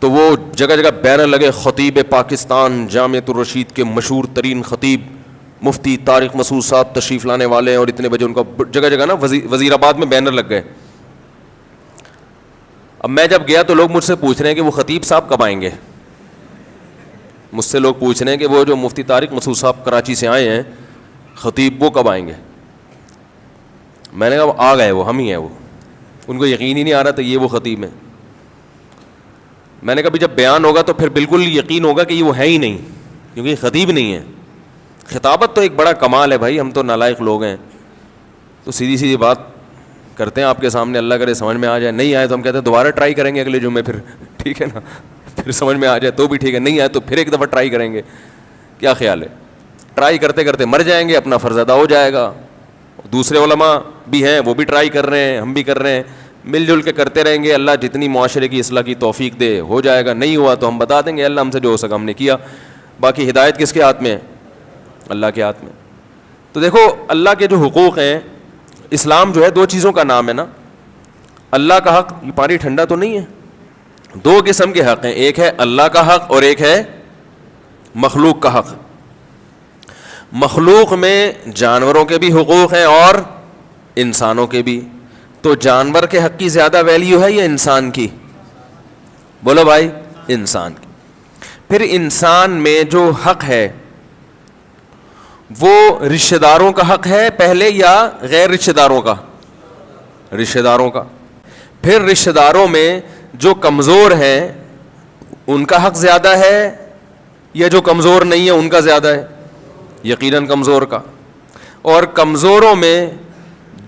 تو وہ جگہ جگہ بینر لگے, خطیب پاکستان جامعۃ الرشید کے مشہور ترین خطیب مفتی طارق مسعود صاحب تشریف لانے والے ہیں, اور اتنے بجے ان کا جگہ جگہ نا وزیر آباد میں بینر لگ گئے. اب میں جب گیا تو لوگ مجھ سے پوچھ رہے ہیں کہ وہ خطیب صاحب کب آئیں گے. مجھ سے لوگ پوچھ رہے ہیں کہ وہ جو مفتی طارق مسعود صاحب کراچی سے آئے ہیں خطیب, وہ کب آئیں گے. میں نے کہا آ گئے, وہ ہم ہی ہیں. وہ ان کو یقین ہی نہیں آ رہا تھا یہ وہ خطیب ہیں. میں نے کہا جب بیان ہوگا تو پھر بالکل یقین ہوگا کہ یہ وہ ہے ہی نہیں, کیونکہ یہ خطیب نہیں ہے. خطابت تو ایک بڑا کمال ہے بھائی, ہم تو نالائق لوگ ہیں تو سیدھی سیدھی بات کرتے ہیں آپ کے سامنے, اللہ کرے سمجھ میں آ جائے. نہیں آئے تو ہم کہتے ہیں دوبارہ ٹرائی کریں گے اگلے جمعے, پھر ٹھیک ہے نا, پھر سمجھ میں آ جائے تو بھی ٹھیک ہے, نہیں آئے تو پھر ایک دفعہ ٹرائی کریں گے. کیا خیال ہے؟ ٹرائی کرتے کرتے مر جائیں گے, اپنا فرض ادا ہو جائے گا. دوسرے علماء بھی ہیں وہ بھی ٹرائی کر رہے ہیں, ہم بھی کر رہے ہیں, مل جل کے کرتے رہیں گے. اللہ جتنی معاشرے کی اصلاح کی توفیق دے ہو جائے گا. نہیں ہوا تو ہم بتا دیں گے اللہ ہم سے جو ہو سکا ہم نے کیا. باقی ہدایت کس کے ہاتھ میں ہے؟ اللہ کے ہاتھ میں. تو دیکھو اللہ کے جو حقوق ہیں, اسلام جو ہے دو چیزوں کا نام ہے نا. اللہ کا حق, یہ پانی ٹھنڈا تو نہیں ہے, دو قسم کے حق ہیں, ایک ہے اللہ کا حق اور ایک ہے مخلوق کا حق. مخلوق میں جانوروں کے بھی حقوق ہیں اور انسانوں کے بھی. تو جانور کے حق کی زیادہ ویلیو ہے یا انسان کی؟ بولو بھائی, انسان کی. پھر انسان میں جو حق ہے وہ رشتہ داروں کا حق ہے پہلے یا غیر رشتہ داروں کا؟ رشتہ داروں کا. پھر رشتہ داروں میں جو کمزور ہیں ان کا حق زیادہ ہے یا جو کمزور نہیں ہے ان کا زیادہ ہے؟ یقیناً کمزور کا. اور کمزوروں میں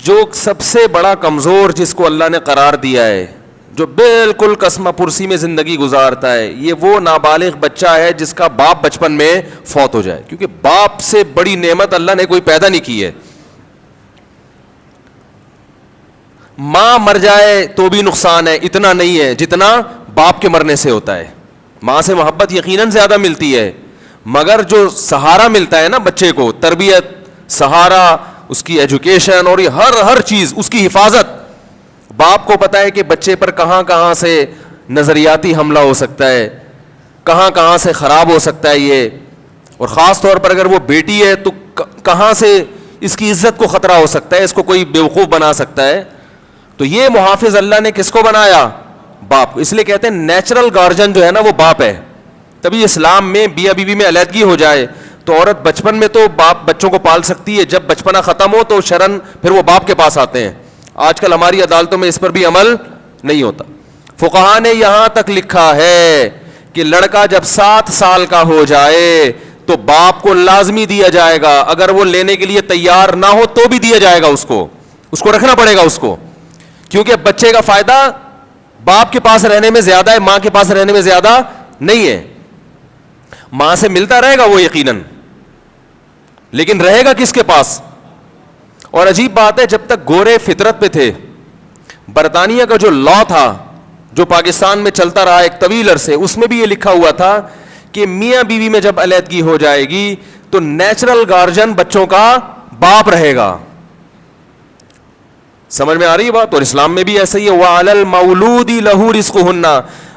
جو سب سے بڑا کمزور جس کو اللہ نے قرار دیا ہے, جو بالکل قسمہ پرسی میں زندگی گزارتا ہے, یہ وہ نابالغ بچہ ہے جس کا باپ بچپن میں فوت ہو جائے. کیونکہ باپ سے بڑی نعمت اللہ نے کوئی پیدا نہیں کی ہے. ماں مر جائے تو بھی نقصان ہے, اتنا نہیں ہے جتنا باپ کے مرنے سے ہوتا ہے. ماں سے محبت یقیناً زیادہ ملتی ہے, مگر جو سہارا ملتا ہے نا بچے کو, تربیت, سہارا, اس کی ایجوکیشن اور یہ ہر چیز, اس کی حفاظت, باپ کو پتا ہے کہ بچے پر کہاں کہاں سے نظریاتی حملہ ہو سکتا ہے, کہاں کہاں سے خراب ہو سکتا ہے یہ, اور خاص طور پر اگر وہ بیٹی ہے تو کہاں سے اس کی عزت کو خطرہ ہو سکتا ہے, اس کو کوئی بیوقوف بنا سکتا ہے. تو یہ محافظ اللہ نے کس کو بنایا؟ باپ کو. اس لیے کہتے ہیں نیچرل گارجن جو ہے نا وہ باپ ہے. تبھی اسلام میں بیوی بیوی میں علیحدگی ہو جائے تو عورت بچپن میں تو باپ بچوں کو پال سکتی ہے, جب بچپنا ختم ہو تو شرن پھر وہ باپ کے پاس آتے ہیں. آج کل ہماری عدالتوں میں اس پر بھی عمل نہیں ہوتا. فقہا نے یہاں تک لکھا ہے کہ لڑکا جب 7 سال کا ہو جائے تو باپ کو لازمی دیا جائے گا, اگر وہ لینے کے لیے تیار نہ ہو تو بھی دیا جائے گا, اس کو رکھنا پڑے گا اس کو, کیونکہ بچے کا فائدہ باپ کے پاس رہنے میں زیادہ ہے, ماں کے پاس رہنے میں زیادہ نہیں ہے. ماں سے ملتا رہے گا وہ یقیناً, لیکن رہے گا کس کے پاس؟ اور عجیب بات ہے, جب تک گورے فطرت پہ تھے, برطانیہ کا جو لا تھا جو پاکستان میں چلتا رہا ایک طویل عرصے, اس میں بھی یہ لکھا ہوا تھا کہ میاں بیوی میں جب علیحدگی ہو جائے گی تو نیچرل گارجن بچوں کا باپ رہے گا. سمجھ میں آ رہی ہے بات؟ اور اسلام میں بھی ایسا ہی ہے. وَعَلَى الْمَوْلُودِ لَهُ رِزْقُهُنَّ,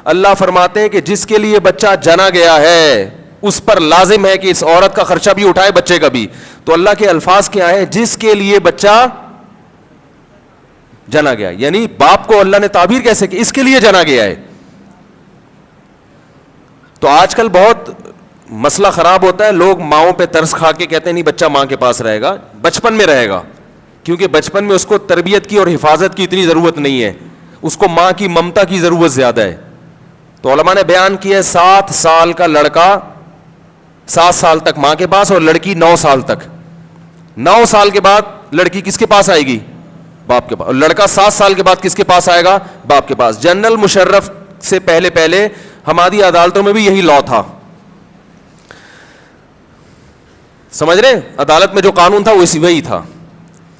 اللہ فرماتے ہیں کہ جس کے لیے بچہ جنا گیا ہے اس پر لازم ہے کہ اس عورت کا خرچہ بھی اٹھائے, بچے کا بھی. تو اللہ کے الفاظ کیا ہیں؟ جس کے لیے بچہ جنا گیا, یعنی باپ کو اللہ نے تعبیر کیسے کی؟ اس کے لیے جنا گیا ہے. تو آج کل بہت مسئلہ خراب ہوتا ہے, لوگ ماؤں پہ ترس کھا کے کہتے ہیں نہیں بچہ ماں کے پاس رہے گا, بچپن میں رہے گا, کیونکہ بچپن میں اس کو تربیت کی اور حفاظت کی اتنی ضرورت نہیں ہے, اس کو ماں کی ممتا کی ضرورت زیادہ ہے. تو علماء نے بیان کیا 7 سال کا لڑکا 7 سال تک ماں کے پاس اور لڑکی 9 سال تک. 9 سال کے بعد لڑکی کس کے پاس آئے گی؟ باپ کے پاس. اور لڑکا 7 سال کے بعد کس کے پاس آئے گا؟ باپ کے پاس. جنرل مشرف سے پہلے ہماری عدالتوں میں بھی یہی لا تھا. سمجھ رہے؟ عدالت میں جو قانون تھا وہی تھا.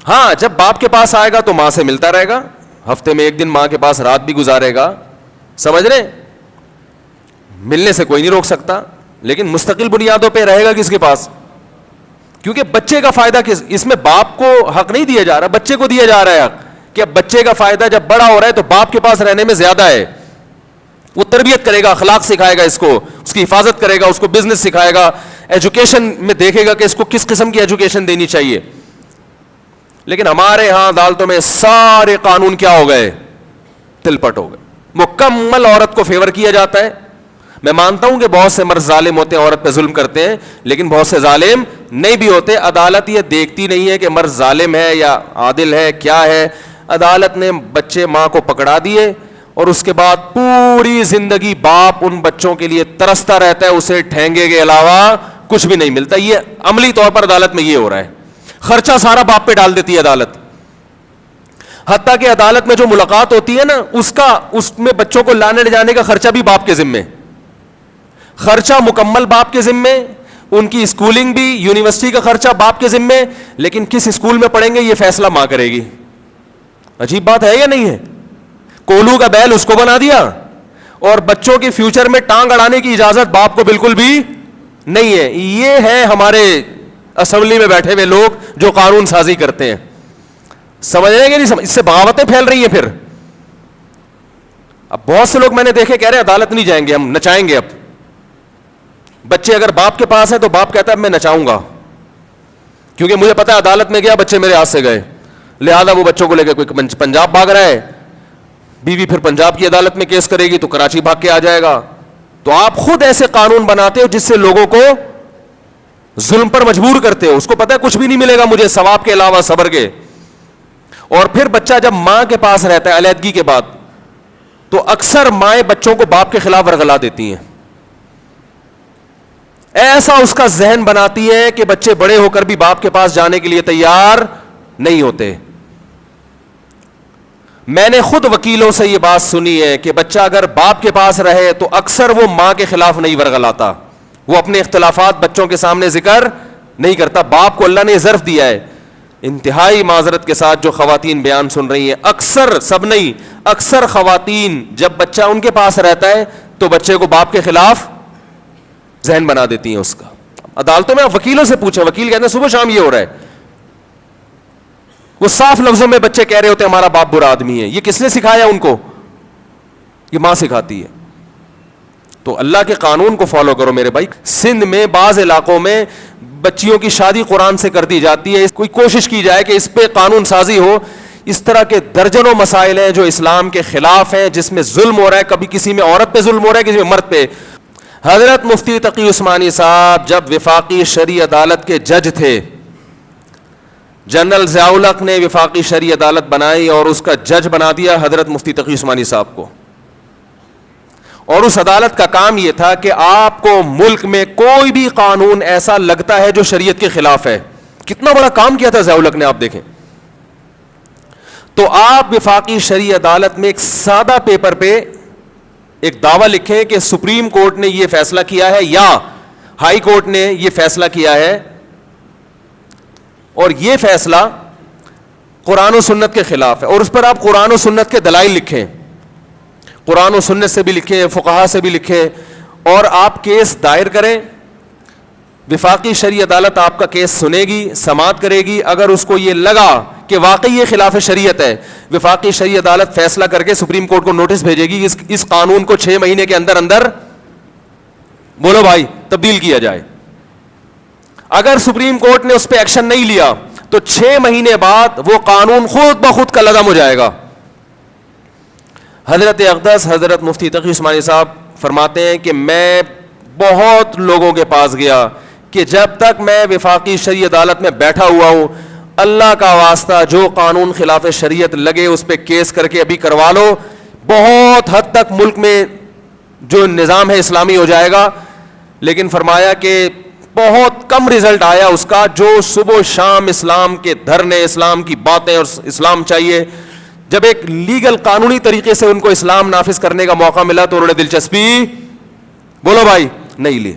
ہاں جب باپ کے پاس آئے گا تو ماں سے ملتا رہے گا, ہفتے میں 1 دن ماں کے پاس رات بھی گزارے گا. سمجھ رہے؟ ملنے سے کوئی نہیں روک سکتا, لیکن مستقل بنیادوں پہ رہے گا کس کے پاس؟ کیونکہ بچے کا فائدہ اس میں باپ کو حق نہیں دیا جا رہا, بچے کو دیا جا رہا ہے حق, کہ اب بچے کا فائدہ جب بڑا ہو رہا ہے تو باپ کے پاس رہنے میں زیادہ ہے. وہ تربیت کرے گا, اخلاق سکھائے گا اس کو, اس کی حفاظت کرے گا, اس کو بزنس سکھائے گا, ایجوکیشن میں دیکھے گا کہ اس کو کس قسم کی ایجوکیشن دینی چاہیے. لیکن ہمارے ہاں عدالتوں میں سارے قانون کیا ہو گئے؟ تلپٹ ہو گئے. مکمل عورت کو فیور کیا جاتا ہے. میں مانتا ہوں کہ بہت سے مرد ظالم ہوتے ہیں, عورت پہ ظلم کرتے ہیں, لیکن بہت سے ظالم نہیں بھی ہوتے. عدالت یہ دیکھتی نہیں ہے کہ مرد ظالم ہے یا عادل ہے, کیا ہے. عدالت نے بچے ماں کو پکڑا دیے اور اس کے بعد پوری زندگی باپ ان بچوں کے لیے ترستا رہتا ہے, اسے ٹھینگے کے علاوہ کچھ بھی نہیں ملتا. یہ عملی طور پر عدالت میں یہ ہو رہا ہے. خرچہ سارا باپ پہ ڈال دیتی ہے عدالت. حتیٰ کہ عدالت میں جو ملاقات ہوتی ہے نا, اس میں بچوں کو لانے لے جانے کا خرچہ بھی باپ کے ذمے, خرچہ مکمل باپ کے ذمے, ان کی اسکولنگ بھی, یونیورسٹی کا خرچہ باپ کے ذمے, لیکن کس اسکول میں پڑھیں گے یہ فیصلہ ماں کرے گی. عجیب بات ہے یا نہیں ہے؟ کولو کا بیل اس کو بنا دیا, اور بچوں کے فیوچر میں ٹانگ اڑانے کی اجازت باپ کو بالکل بھی نہیں ہے. یہ ہے ہمارے اسمبلی میں بیٹھے ہوئے لوگ جو قانون سازی کرتے ہیں. سمجھ رہے ہیں کہ نہیں؟ اس سے بغاوتیں پھیل رہی ہیں. پھر اب بہت سے لوگ میں نے دیکھے کہہ رہے عدالت نہیں جائیں گے, ہم نچائیں گے. اب بچے اگر باپ کے پاس ہیں تو باپ کہتا ہے میں نچاؤں گا, کیونکہ مجھے پتا ہے عدالت میں گیا بچے میرے ہاتھ سے گئے, لہذا وہ بچوں کو لے کے کوئی پنجاب بھاگ رہا ہے, بیوی پھر پنجاب کی عدالت میں کیس کرے گی تو کراچی بھاگ کے آ جائے گا. تو آپ خود ایسے قانون بناتے ہو جس سے لوگوں کو ظلم پر مجبور کرتے ہو. اس کو پتا ہے کچھ بھی نہیں ملے گا مجھے ثواب کے علاوہ صبر کے. اور پھر بچہ جب ماں کے پاس رہتا ہے علیحدگی کے بعد, تو اکثر مائیں بچوں کو باپ کے خلاف ورغلا دیتی ہیں. ایسا اس کا ذہن بناتی ہے کہ بچے بڑے ہو کر بھی باپ کے پاس جانے کے لیے تیار نہیں ہوتے. میں نے خود وکیلوں سے یہ بات سنی ہے کہ بچہ اگر باپ کے پاس رہے تو اکثر وہ ماں کے خلاف نہیں ورغلاتا, وہ اپنے اختلافات بچوں کے سامنے ذکر نہیں کرتا. باپ کو اللہ نے ظرف دیا ہے. انتہائی معذرت کے ساتھ جو خواتین بیان سن رہی ہیں, اکثر, سب نہیں, اکثر خواتین جب بچہ ان کے پاس رہتا ہے تو بچے کو باپ کے خلاف ذہن بنا دیتی ہیں اس کا. عدالتوں میں آپ وکیلوں سے پوچھیں, وکیل کہتے ہیں صبح شام یہ ہو رہا ہے. وہ صاف لفظوں میں بچے کہہ رہے ہوتے ہیں ہمارا باپ برا آدمی ہے. یہ کس نے سکھایا ان کو؟ یہ ماں سکھاتی ہے. تو اللہ کے قانون کو فالو کرو میرے بھائی. سندھ میں بعض علاقوں میں بچیوں کی شادی قرآن سے کر دی جاتی ہے. کوئی کوشش کی جائے کہ اس پہ قانون سازی ہو. اس طرح کے درجنوں مسائل ہیں جو اسلام کے خلاف ہیں, جس میں ظلم ہو رہا ہے. کبھی کسی میں عورت پہ ظلم ہو رہا ہے, کسی میں مرد پہ. حضرت مفتی تقی عثمانی صاحب جب وفاقی شرعی عدالت کے جج تھے, جنرل ضیاء الحق نے وفاقی شرعی عدالت بنائی اور اس کا جج بنا دیا حضرت مفتی تقی عثمانی صاحب کو. اور اس عدالت کا کام یہ تھا کہ آپ کو ملک میں کوئی بھی قانون ایسا لگتا ہے جو شریعت کے خلاف ہے. کتنا بڑا کام کیا تھا ضیاء الحق نے, آپ دیکھیں. تو آپ وفاقی شرعی عدالت میں ایک سادہ پیپر پہ ایک دعویٰ لکھیں کہ سپریم کورٹ نے یہ فیصلہ کیا ہے یا ہائی کورٹ نے یہ فیصلہ کیا ہے, اور یہ فیصلہ قرآن و سنت کے خلاف ہے. اور اس پر آپ قرآن و سنت کے دلائل لکھیں, قرآن و سنت سے بھی لکھیں, فقہا سے بھی لکھیں, اور آپ کیس دائر کریں. وفاقی شرعی عدالت آپ کا کیس سنے گی, سماعت کرے گی. اگر اس کو یہ لگا کہ واقعی یہ خلاف شریعت ہے, وفاقی شرعی عدالت فیصلہ کر کے سپریم کورٹ کو نوٹس بھیجے گی اس قانون کو 6 مہینے کے اندر اندر بولو بھائی تبدیل کیا جائے. اگر سپریم کورٹ نے اس پہ ایکشن نہیں لیا تو 6 مہینے بعد وہ قانون خود بخود کالعدم ہو جائے گا. حضرت اقدس حضرت مفتی تقی عثمانی صاحب فرماتے ہیں کہ میں بہت لوگوں کے پاس گیا کہ جب تک میں وفاقی شرعی عدالت میں بیٹھا ہوا ہوں, اللہ کا واسطہ جو قانون خلاف شریعت لگے اس پہ کیس کر کے ابھی کروا لو. بہت حد تک ملک میں جو نظام ہے اسلامی ہو جائے گا. لیکن فرمایا کہ بہت کم رزلٹ آیا اس کا جو صبح و شام اسلام کے دھرنے, اسلام کی باتیں اور اسلام چاہیے. جب ایک لیگل قانونی طریقے سے ان کو اسلام نافذ کرنے کا موقع ملا تو انہوں نے دلچسپی, بولو بھائی, نہیں لی.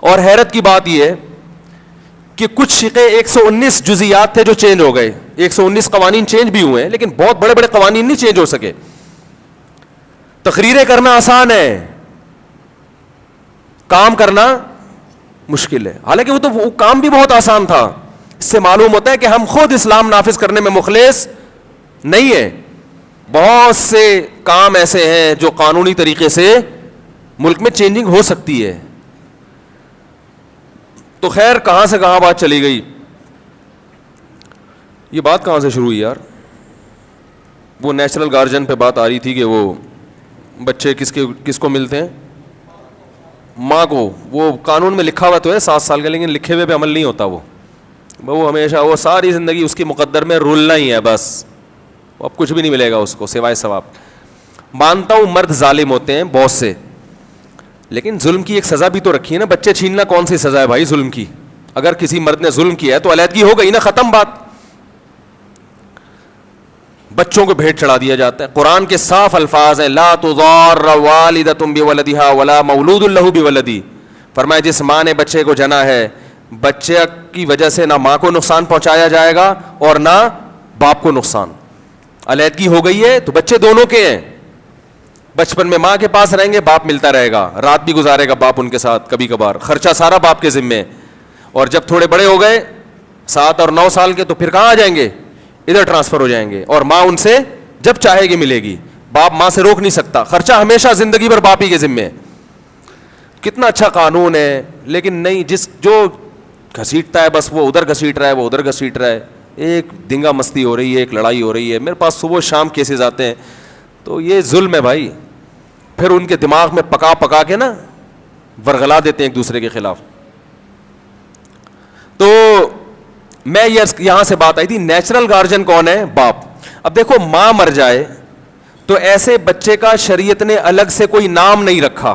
اور حیرت کی بات یہ ہے کہ کچھ شقے 119 جزیات تھے جو چینج ہو گئے, 119 قوانین چینج بھی ہوئے ہیں, لیکن بہت بڑے بڑے قوانین نہیں چینج ہو سکے. تقریریں کرنا آسان ہے, کام کرنا مشکل ہے. حالانکہ وہ کام بھی بہت آسان تھا. اس سے معلوم ہوتا ہے کہ ہم خود اسلام نافذ کرنے میں مخلص نہیں ہیں. بہت سے کام ایسے ہیں جو قانونی طریقے سے ملک میں چینجنگ ہو سکتی ہے. تو خیر کہاں سے کہاں بات چلی گئی, یہ بات کہاں سے شروع ہوئی یار؟ وہ نیچرل گارجن پہ بات آ رہی تھی کہ وہ بچے کس کو ملتے ہیں, ماں کو. وہ قانون میں لکھا ہوا تو ہے 7 سال کا, لیکن لکھے ہوئے پہ عمل نہیں ہوتا. وہ ہمیشہ وہ ساری زندگی اس کی مقدر میں رولنا ہی ہے بس, اب کچھ بھی نہیں ملے گا اس کو سوائے ثواب. مانتا ہوں مرد ظالم ہوتے ہیں بہت سے, لیکن ظلم کی ایک سزا بھی تو رکھی ہے نا. بچے چھیننا کون سی سزا ہے بھائی ظلم کی؟ اگر کسی مرد نے ظلم کیا ہے تو علیحدگی ہو گئی نا, ختم بات. بچوں کو بھیٹ چڑھا دیا جاتا ہے. قرآن کے صاف الفاظ ہیں, لا تضار والدۃ بولدہا ولا مولود لہ بولدہ. فرمایا جس ماں نے بچے کو جنا ہے, بچے کی وجہ سے نہ ماں کو نقصان پہنچایا جائے گا اور نہ باپ کو نقصان. علیحدگی ہو گئی ہے تو بچے دونوں کے ہیں. بچپن میں ماں کے پاس رہیں گے, باپ ملتا رہے گا, رات بھی گزارے گا باپ ان کے ساتھ کبھی کبھار, خرچہ سارا باپ کے ذمے. اور جب تھوڑے بڑے ہو گئے 7 اور 9 سال کے, تو پھر کہاں آ جائیں گے, ادھر ٹرانسفر ہو جائیں گے, اور ماں ان سے جب چاہے گی ملے گی. باپ ماں سے روک نہیں سکتا, خرچہ ہمیشہ زندگی بھر باپ ہی کے ذمے. کتنا اچھا قانون ہے, لیکن نہیں, جو گھسیٹتا ہے بس وہ ادھر گھسیٹ رہا ہے, وہ ادھر گھسیٹ رہا ہے. ایک دنگا مستی ہو رہی ہے, ایک لڑائی ہو رہی ہے. میرے پاس صبح شام کیسز آتے ہیں, تو یہ ظلم ہے بھائی. پھر ان کے دماغ میں پکا پکا کے نا ورغلا دیتے ہیں ایک دوسرے کے خلاف. تو میں یہاں سے بات آئی تھی, نیچرل گارجن کون ہے؟ باپ. اب دیکھو ماں مر جائے تو ایسے بچے کا شریعت نے الگ سے کوئی نام نہیں رکھا,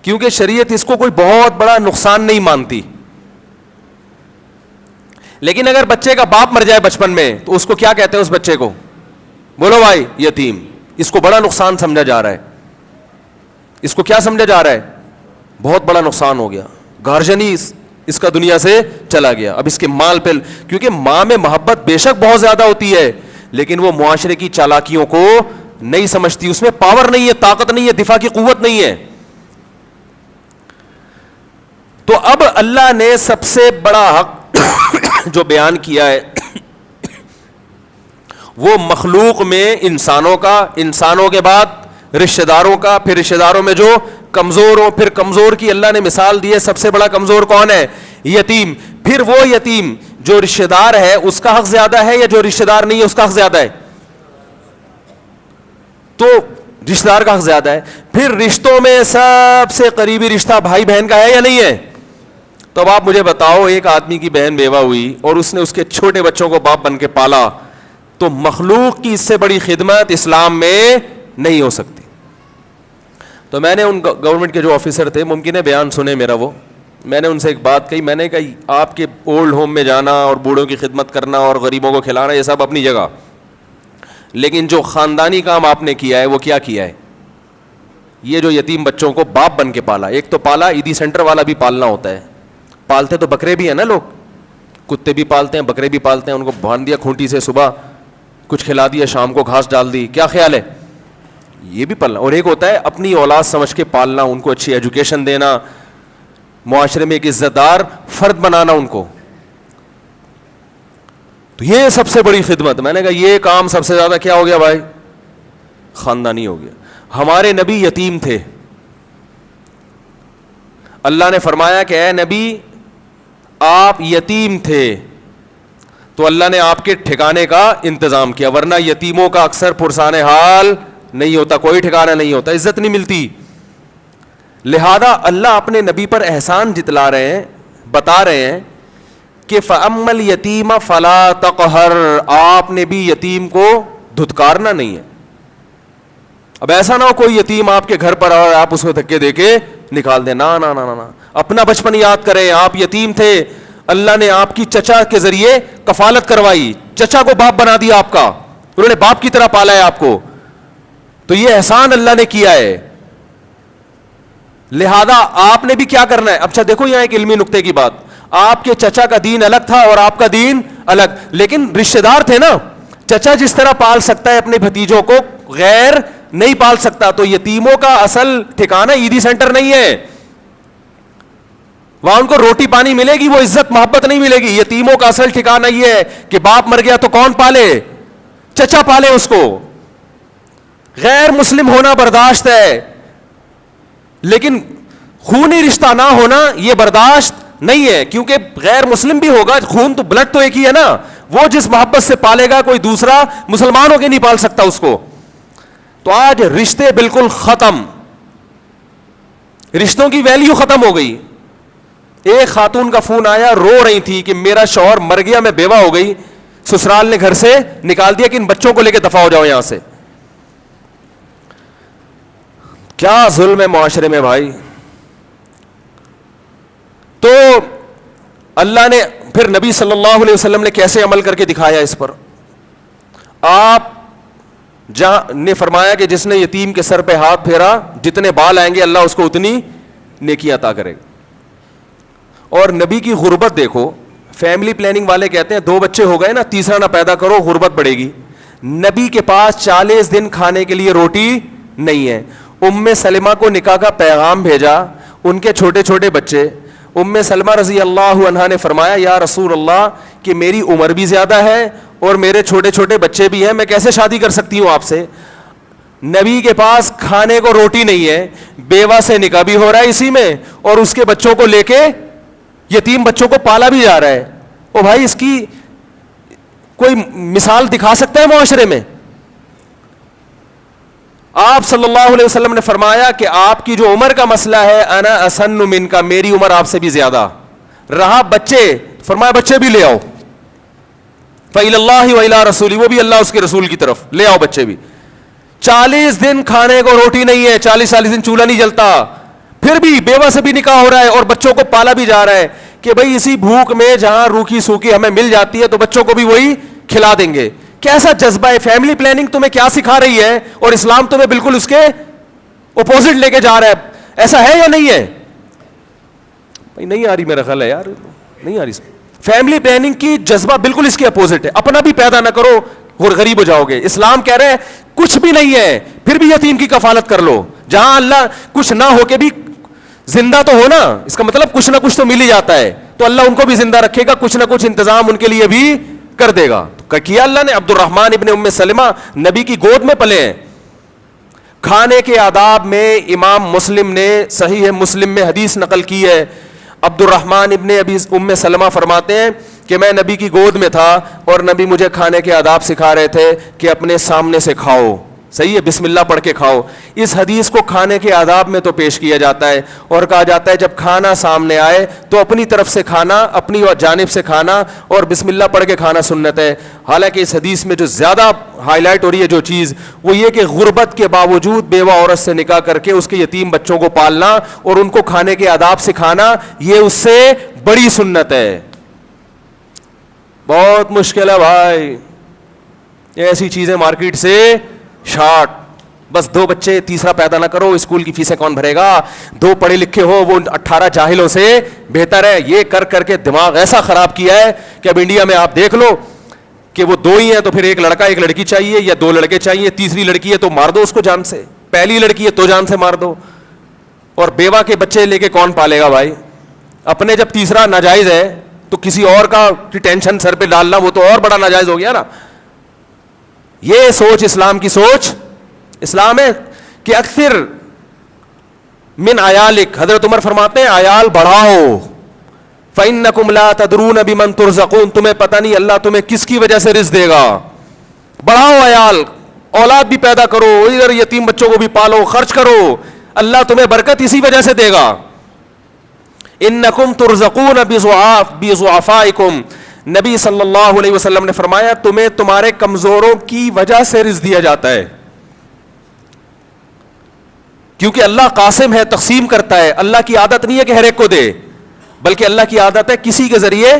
کیونکہ شریعت اس کو کوئی بہت بڑا نقصان نہیں مانتی. لیکن اگر بچے کا باپ مر جائے بچپن میں تو اس کو کیا کہتے ہیں؟ اس بچے کو بولو بھائی, یتیم. اس کو بڑا نقصان سمجھا جا رہا ہے. اس کو کیا سمجھا جا رہا ہے؟ بہت بڑا نقصان ہو گیا, گارجن ہی اس کا دنیا سے چلا گیا. اب اس کے مال پہ, کیونکہ ماں میں محبت بے شک بہت زیادہ ہوتی ہے, لیکن وہ معاشرے کی چالاکیوں کو نہیں سمجھتی. اس میں پاور نہیں ہے, طاقت نہیں ہے, دفاع کی قوت نہیں ہے. تو اب اللہ نے سب سے بڑا حق جو بیان کیا ہے وہ مخلوق میں انسانوں کا, انسانوں کے بعد رشتہ داروں کا, پھر رشتہ داروں میں جو کمزور ہو, پھر کمزور کی اللہ نے مثال دی ہے. سب سے بڑا کمزور کون ہے؟ یتیم. پھر وہ یتیم جو رشتہ دار ہے اس کا حق زیادہ ہے یا جو رشتہ دار نہیں ہے اس کا حق زیادہ ہے؟ تو رشتہ دار کا حق زیادہ ہے. پھر رشتوں میں سب سے قریبی رشتہ بھائی بہن کا ہے یا نہیں ہے؟ تو اب آپ مجھے بتاؤ, ایک آدمی کی بہن بیوہ ہوئی اور اس نے اس کے چھوٹے بچوں کو باپ بن کے پالا, تو مخلوق کی اس سے بڑی خدمت اسلام میں نہیں ہو سکتی. تو میں نے ان گورنمنٹ کے جو آفیسر تھے, ممکن ہے بیان سنے میرا, وہ میں نے ان سے ایک بات کہی. میں نے کہا آپ کے اولڈ ہوم میں جانا اور بوڑھوں کی خدمت کرنا اور غریبوں کو کھلانا یہ سب اپنی جگہ, لیکن جو خاندانی کام آپ نے کیا ہے وہ کیا کیا ہے؟ یہ جو یتیم بچوں کو باپ بن کے پالا. ایک تو پالا, عیدی سینٹر والا بھی پالنا ہوتا ہے. پالتے تو بکرے بھی ہیں نا لوگ, کتے بھی پالتے ہیں, بکرے بھی پالتے ہیں. ان کو باندھ دیا کھونٹی سے, صبح کچھ کھلا دیا, شام کو گھاس ڈال دی. کیا خیال ہے؟ یہ بھی پالنا. اور ایک ہوتا ہے اپنی اولاد سمجھ کے پالنا, ان کو اچھی ایجوکیشن دینا, معاشرے میں ایک عزت دار فرد بنانا ان کو. تو یہ سب سے بڑی خدمت. میں نے کہا یہ کام سب سے زیادہ کیا ہو گیا بھائی؟ خاندانی ہو گیا. ہمارے نبی یتیم تھے. اللہ نے فرمایا کہ اے نبی آپ یتیم تھے تو اللہ نے آپ کے ٹھکانے کا انتظام کیا, ورنہ یتیموں کا اکثر پرسان حال نہیں ہوتا, کوئی ٹھکانہ نہیں ہوتا, عزت نہیں ملتی. لہذا اللہ اپنے نبی پر احسان جتلا رہے ہیں, بتا رہے ہیں کہ فَأَمَّا الْيَتِيمَ فَلَا تَقْهَرْ, آپ نے بھی یتیم کو دھتکارنا نہیں ہے. اب ایسا نہ ہو کوئی یتیم آپ کے گھر پر اور آپ اس کو دھکے دے کے نکال دیں. نا نا نا نا, اپنا بچپن یاد کریں. آپ یتیم تھے, اللہ نے آپ کی چچا کے ذریعے کفالت کروائی, چچا کو باپ بنا دیا آپ کا, انہوں نے باپ کی طرح پالا ہے آپ کو, تو یہ احسان اللہ نے کیا ہے. لہذا آپ نے بھی کیا کرنا ہے. اچھا دیکھو یہاں ایک علمی نقطے کی بات, آپ کے چچا کا دین الگ تھا اور آپ کا دین الگ, لیکن رشتہ دار تھے نا. چچا جس طرح پال سکتا ہے اپنے بھتیجوں کو, غیر نہیں پال سکتا. تو یتیموں کا اصل ٹھکانہ عیدی سینٹر نہیں ہے, وہاں ان کو روٹی پانی ملے گی, وہ عزت محبت نہیں ملے گی. یتیموں کا اصل ٹھکانہ یہ ہے کہ باپ مر گیا تو کون پالے, چچا پالے اس کو. غیر مسلم ہونا برداشت ہے, لیکن خونی رشتہ نہ ہونا یہ برداشت نہیں ہے, کیونکہ غیر مسلم بھی ہوگا, خون تو بلڈ تو ایک ہی ہے نا. وہ جس محبت سے پالے گا کوئی دوسرا مسلمان ہو کے نہیں پال سکتا اس کو. تو آج رشتے بالکل ختم, رشتوں کی ویلیو ختم ہو گئی. ایک خاتون کا فون آیا, رو رہی تھی کہ میرا شوہر مر گیا, میں بیوہ ہو گئی, سسرال نے گھر سے نکال دیا کہ ان بچوں کو لے کے دفع ہو جاؤ یہاں سے. کیا ظلم ہے معاشرے میں بھائی. تو اللہ نے پھر نبی صلی اللہ علیہ وسلم نے کیسے عمل کر کے دکھایا اس پر. آپ جہاں نے فرمایا کہ جس نے یتیم کے سر پہ ہاتھ پھیرا, جتنے بال آئیں گے اللہ اس کو اتنی نیکی عطا کرے گا. اور نبی کی غربت دیکھو, فیملی پلاننگ والے کہتے ہیں 2 بچے ہو گئے نا, تیسرا نہ پیدا کرو, غربت بڑھے گی. نبی کے پاس 40 دن کھانے کے لیے روٹی نہیں ہے. ام سلمہ کو نکاح کا پیغام بھیجا, ان کے چھوٹے چھوٹے بچے. ام سلمہ رضی اللہ عنہا نے فرمایا یا رسول اللہ کہ میری عمر بھی زیادہ ہے اور میرے چھوٹے چھوٹے بچے بھی ہیں, میں کیسے شادی کر سکتی ہوں آپ سے. نبی کے پاس کھانے کو روٹی نہیں ہے, بیوہ سے نکاح بھی ہو رہا ہے اسی میں, اور اس کے بچوں کو لے کے یتیم بچوں کو پالا بھی جا رہا ہے. او بھائی اس کی کوئی مثال دکھا سکتا ہے معاشرے میں؟ آپ صلی اللہ علیہ وسلم نے فرمایا کہ آپ کی جو عمر کا مسئلہ ہے, انا اسن منکا, میری عمر آپ سے بھی زیادہ. رہا بچے, فرمایا بچے بھی لے آؤ. فإلی اللہ وإلی رسولہ, وہ بھی اللہ اس کے رسول کی طرف لے آؤ بچے بھی. 40 دن کھانے کو روٹی نہیں ہے, 40 دن چولہا نہیں جلتا, پھر بھی بیوہ سے بھی نکاح ہو رہا ہے اور بچوں کو پالا بھی جا رہا ہے کہ بھئی اسی بھوک میں جہاں روکھی سوکھی ہمیں مل جاتی ہے تو بچوں کو بھی وہی کھلا دیں گے. کیسا جذبہ ہے؟ فیملی پلاننگ تمہیں کیا سکھا رہی ہے, اور اسلام تمہیں بالکل اس کے اپوزٹ لے کے جا رہا ہے. ایسا ہے یا نہیں ہے بھائی؟ نہیں آ رہی میرا خیال ہے یار, نہیں آ رہی. فیملی پلاننگ کی جذبہ بالکل اس کے اپوزٹ ہے. اپنا بھی پیدا نہ کرو اور غریب ہو جاؤ گے. اسلام کہہ رہے ہیں کچھ بھی نہیں ہے پھر بھی یتیم کی کفالت کر لو. جہاں اللہ کچھ نہ ہو کے بھی زندہ تو ہو نا, اس کا مطلب کچھ نہ کچھ تو مل ہی جاتا ہے, تو اللہ ان کو بھی زندہ رکھے گا, کچھ نہ کچھ انتظام ان کے لیے بھی کر دے گا. کیا اللہ نے عبد الرحمن ابن ام سلمہ نبی کی گود میں پلے ہیں. کھانے کے آداب میں امام مسلم نے صحیح مسلم میں حدیث نقل کی ہے. عبد الرحمن ابن ابی ام سلمہ فرماتے ہیں کہ میں نبی کی گود میں تھا اور نبی مجھے کھانے کے آداب سکھا رہے تھے کہ اپنے سامنے سے کھاؤ, صحیح ہے, بسم اللہ پڑھ کے کھاؤ. اس حدیث کو کھانے کے آداب میں تو پیش کیا جاتا ہے اور کہا جاتا ہے جب کھانا سامنے آئے تو اپنی طرف سے کھانا, اپنی جانب سے کھانا, اور بسم اللہ پڑھ کے کھانا سنت ہے. حالانکہ اس حدیث میں جو زیادہ ہائی لائٹ ہو رہی ہے جو چیز, وہ یہ کہ غربت کے باوجود بیوہ عورت سے نکاح کر کے اس کے یتیم بچوں کو پالنا اور ان کو کھانے کے آداب سکھانا, یہ اس سے بڑی سنت ہے. بہت مشکل ہے بھائی ایسی چیزیں مارکیٹ سے شارٹ. بس 2 بچے, تیسرا پیدا نہ کرو, اسکول کی فیسیں کون بھرے گا, 2 پڑھے لکھے ہو وہ 18 جاہلوں سے بہتر ہے. یہ کر کر کے دماغ ایسا خراب کیا ہے کہ اب انڈیا میں آپ دیکھ لو کہ وہ 2 ہی ہیں تو پھر 1 لڑکا 1 لڑکی چاہیے, یا 2 لڑکے چاہیے, تیسری لڑکی ہے تو مار دو اس کو جان سے, پہلی لڑکی ہے تو جان سے مار دو. اور بیوہ کے بچے لے کے کون پالے گا بھائی؟ اپنے جب تیسرا ناجائز ہے تو کسی اور کا ٹینشن سر پہ ڈالنا وہ تو اور بڑا ناجائز ہو گیا نا. یہ سوچ اسلام کی سوچ اسلام ہے کہ اکثر من عیالک, حضرت عمر فرماتے ہیں عیال بڑھاؤ, فإنکم لا تدرون بمن ترزقون, تمہیں پتہ نہیں اللہ تمہیں کس کی وجہ سے رزق دے گا. بڑھاؤ عیال, اولاد بھی پیدا کرو, ادھر یتیم بچوں کو بھی پالو, خرچ کرو, اللہ تمہیں برکت اسی وجہ سے دے گا. انکم ترزقون بضعفائکم, نبی صلی اللہ علیہ وسلم نے فرمایا تمہیں تمہارے کمزوروں کی وجہ سے رزق دیا جاتا ہے. کیونکہ اللہ قاسم ہے, تقسیم کرتا ہے. اللہ کی عادت نہیں ہے کہ ہر ایک کو دے, بلکہ اللہ کی عادت ہے کسی کے ذریعے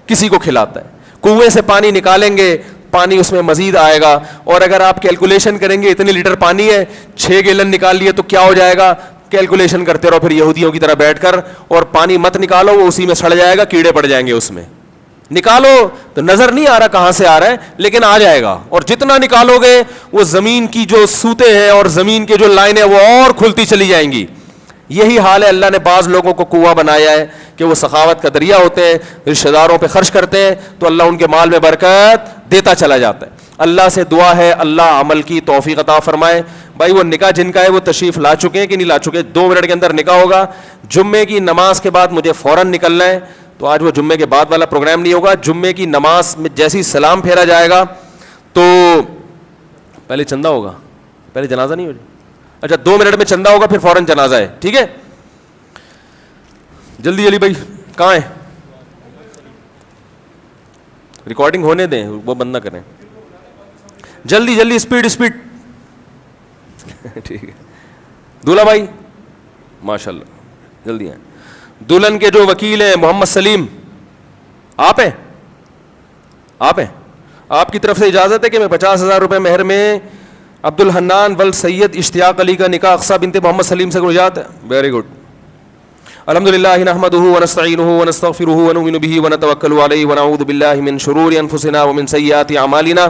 کسی کو کھلاتا ہے. کنویں سے پانی نکالیں گے, پانی اس میں مزید آئے گا, اور اگر آپ کیلکولیشن کریں گے اتنے لیٹر پانی ہے, 6 گیلن نکال لیے تو کیا ہو جائے گا, کیلکولیشن کرتے رہو پھر یہودیوں کی طرح بیٹھ کر, اور پانی مت نکالو, وہ اسی میں سڑ جائے گا, کیڑے پڑ جائیں گے اس میں. نکالو تو نظر نہیں آ رہا کہاں سے آ رہا ہے, لیکن آ جائے گا, اور جتنا نکالو گے وہ زمین کی جو سوتے ہیں اور زمین کے جو لائنیں وہ اور کھلتی چلی جائیں گی. یہی حال ہے. اللہ نے بعض لوگوں کو کنواں بنایا ہے کہ وہ سخاوت کا دریا ہوتے ہیں, رشتہ داروں پہ خرچ کرتے ہیں تو اللہ ان کے مال میں برکت دیتا چلا جاتا ہے. اللہ سے دعا ہے اللہ عمل کی توفیق عطا فرمائے. بھائی وہ نکاح جن کا ہے وہ تشریف لا چکے ہیں کہ نہیں لا چکے؟ 2 منٹ کے اندر نکاح ہوگا. جمعے کی نماز کے بعد مجھے فوراً نکلنا ہے, تو آج وہ جمعے کے بعد والا پروگرام نہیں ہوگا. جمعے کی نماز میں جیسی سلام پھیرا جائے گا تو پہلے چندہ ہوگا, پہلے جنازہ نہیں ہوگا. اچھا 2 منٹ میں چندہ ہوگا, پھر فوراً جنازہ ہے, ٹھیک ہے؟ جلدی علی بھائی کہاں ہے؟ ریکارڈنگ ہونے دیں, وہ بند نہ کریں, جلدی جلدی, اسپیڈ. ٹھیک ہے دولہا بھائی ماشاء اللہ جلدی ہیں. دلہن کے جو وکیل ہیں محمد سلیم, آپ ہیں؟ آپ کی طرف سے اجازت ہے کہ میں 50,000 روپے مہر میں عبد الحنان ول سید اشتیاق علی کا نکاح اقصی بنت محمد سلیم سے اجازت ہے؟ Very good. الحمدللہ نحمده ونستعینه ونستغفره ونؤمن به ونتوکل علیہ ونعوذ باللہ من شرور انفسنا ومن سیئات اعمالنا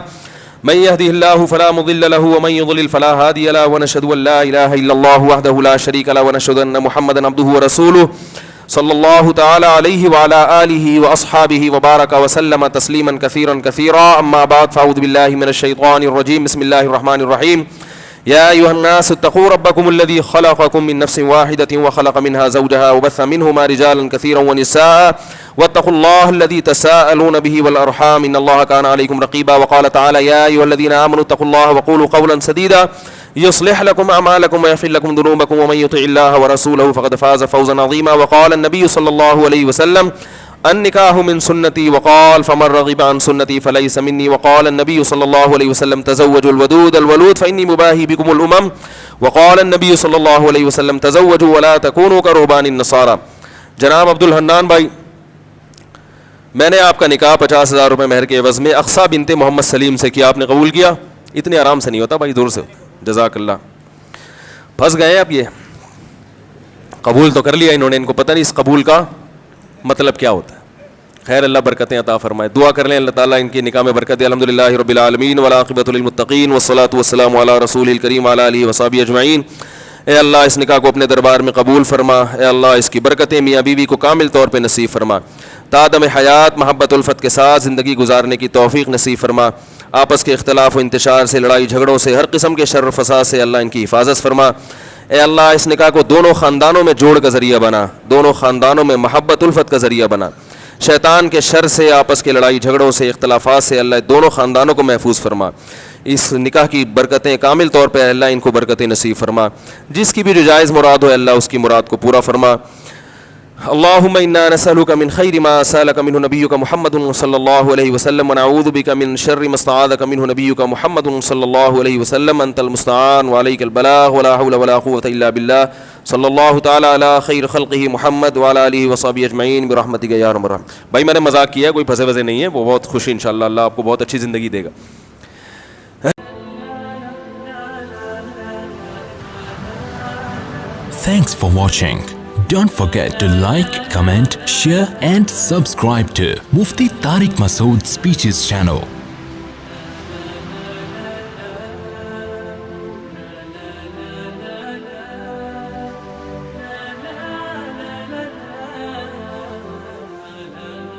من يهده الله فلا مضل له ومن يضلل فلا هادي له ونشهد ان لا اله الا الله وحده لا شريك له ونشهد ان محمدا عبده ورسوله صلی اللہ تعالی علیہ وعلى آلہ واصحابہ وبارک وسلم تسلیما کثیرا کثیرا. اما بعد فاعوذ باللہ من الشیطان الرجیم. بسم اللہ الرحمن الرحیم. یا ایھا الناس اتقوا ربکم الذی خلقکم من نفس واحدۃ وخلق منها زوجها وبث منهما رجالا كثيرا ونساء واتقوا الله الذي تساءلون به والارحام ان الله كان عليكم رقيبا. وقال تعالى يا ايها الذين امنوا اتقوا الله وقولوا قولا سديدا يصلح لكم اعمالكم ويغفر لكم ذنوبكم ومن يطع الله ورسوله فقد فاز فوزا عظيما. وقال النبي صلى الله عليه وسلم النکاح من سنتی وقال فمن رغب عن سنتی فلیس منی. وقال النبی صلی اللہ علیہ وسلم تزوجوا الودود الولود فانی مباہی بکم الامم. وقال النبی صلی اللہ علیہ وسلم تزوجوا ولا تکونوا کرہبان النصارى. جناب عبد الحنان بھائی, میں نے آپ کا نکاح 50,000 روپے مہر کے عوض میں اقصی بنت محمد سلیم سے کیا, آپ نے قبول کیا؟ اتنے آرام سے نہیں ہوتا بھائی, دور سے. جزاک اللہ. پھنس گئے آپ, یہ قبول تو کر لیا انہوں نے, ان کو پتہ نہیں اس قبول کا مطلب کیا ہوتا ہے. خیر اللہ برکتیں عطا فرمائے. دعا کر لیں اللہ تعالیٰ ان کی نکاح میں برکت دے. الحمدللہ رب العالمین والعاقبۃ للمتقین والصلاۃ والسلام علی رسول الکریم وعلی آلہ وصحبہ اجمعین. اے اللہ اس نکاح کو اپنے دربار میں قبول فرما. اے اللہ اس کی برکتیں میاں بیوی کو کامل طور پہ نصیب فرما. تادم حیات محبت الفت کے ساتھ زندگی گزارنے کی توفیق نصیب فرما. آپس کے اختلاف و انتشار سے, لڑائی جھگڑوں سے, ہر قسم کے شر و فساد سے اللہ ان کی حفاظت فرما. اے اللہ اس نکاح کو دونوں خاندانوں میں جوڑ کا ذریعہ بنا, دونوں خاندانوں میں محبت الفت کا ذریعہ بنا. شیطان کے شر سے, آپس کے لڑائی جھگڑوں سے, اختلافات سے اللہ دونوں خاندانوں کو محفوظ فرما. اس نکاح کی برکتیں کامل طور پہ اللہ ان کو برکتیں نصیب فرما. جس کی بھی جو جائز مراد ہو اللہ اس کی مراد کو پورا فرما. اللہم انا نسألک من خیر ما سألک منہ نبیک محمد صلی اللہ علیہ وسلم ونعوذ بک من شر ما استعاذک منہ نبیک محمد صلی اللہ علیہ وسلم. انت المستعان وعلیک البلاغ ولا حول ولا قوة الا باللہ. صلی اللہ تعالیٰ علی خیر خلقہ محمد وعلی آلہ وصحبہ اجمعین برحمتک یا ارحم الراحمین. بھائی میں نے مذاق کیا, کوئی پھنسے وسے نہیں ہے, وہ بہت خوش انشاءاللہ, اللہ آپ کو بہت اچھی زندگی دے گا. Thanks for watching. Don't forget to like, comment, share and subscribe to Mufti Tariq Masood Speeches channel.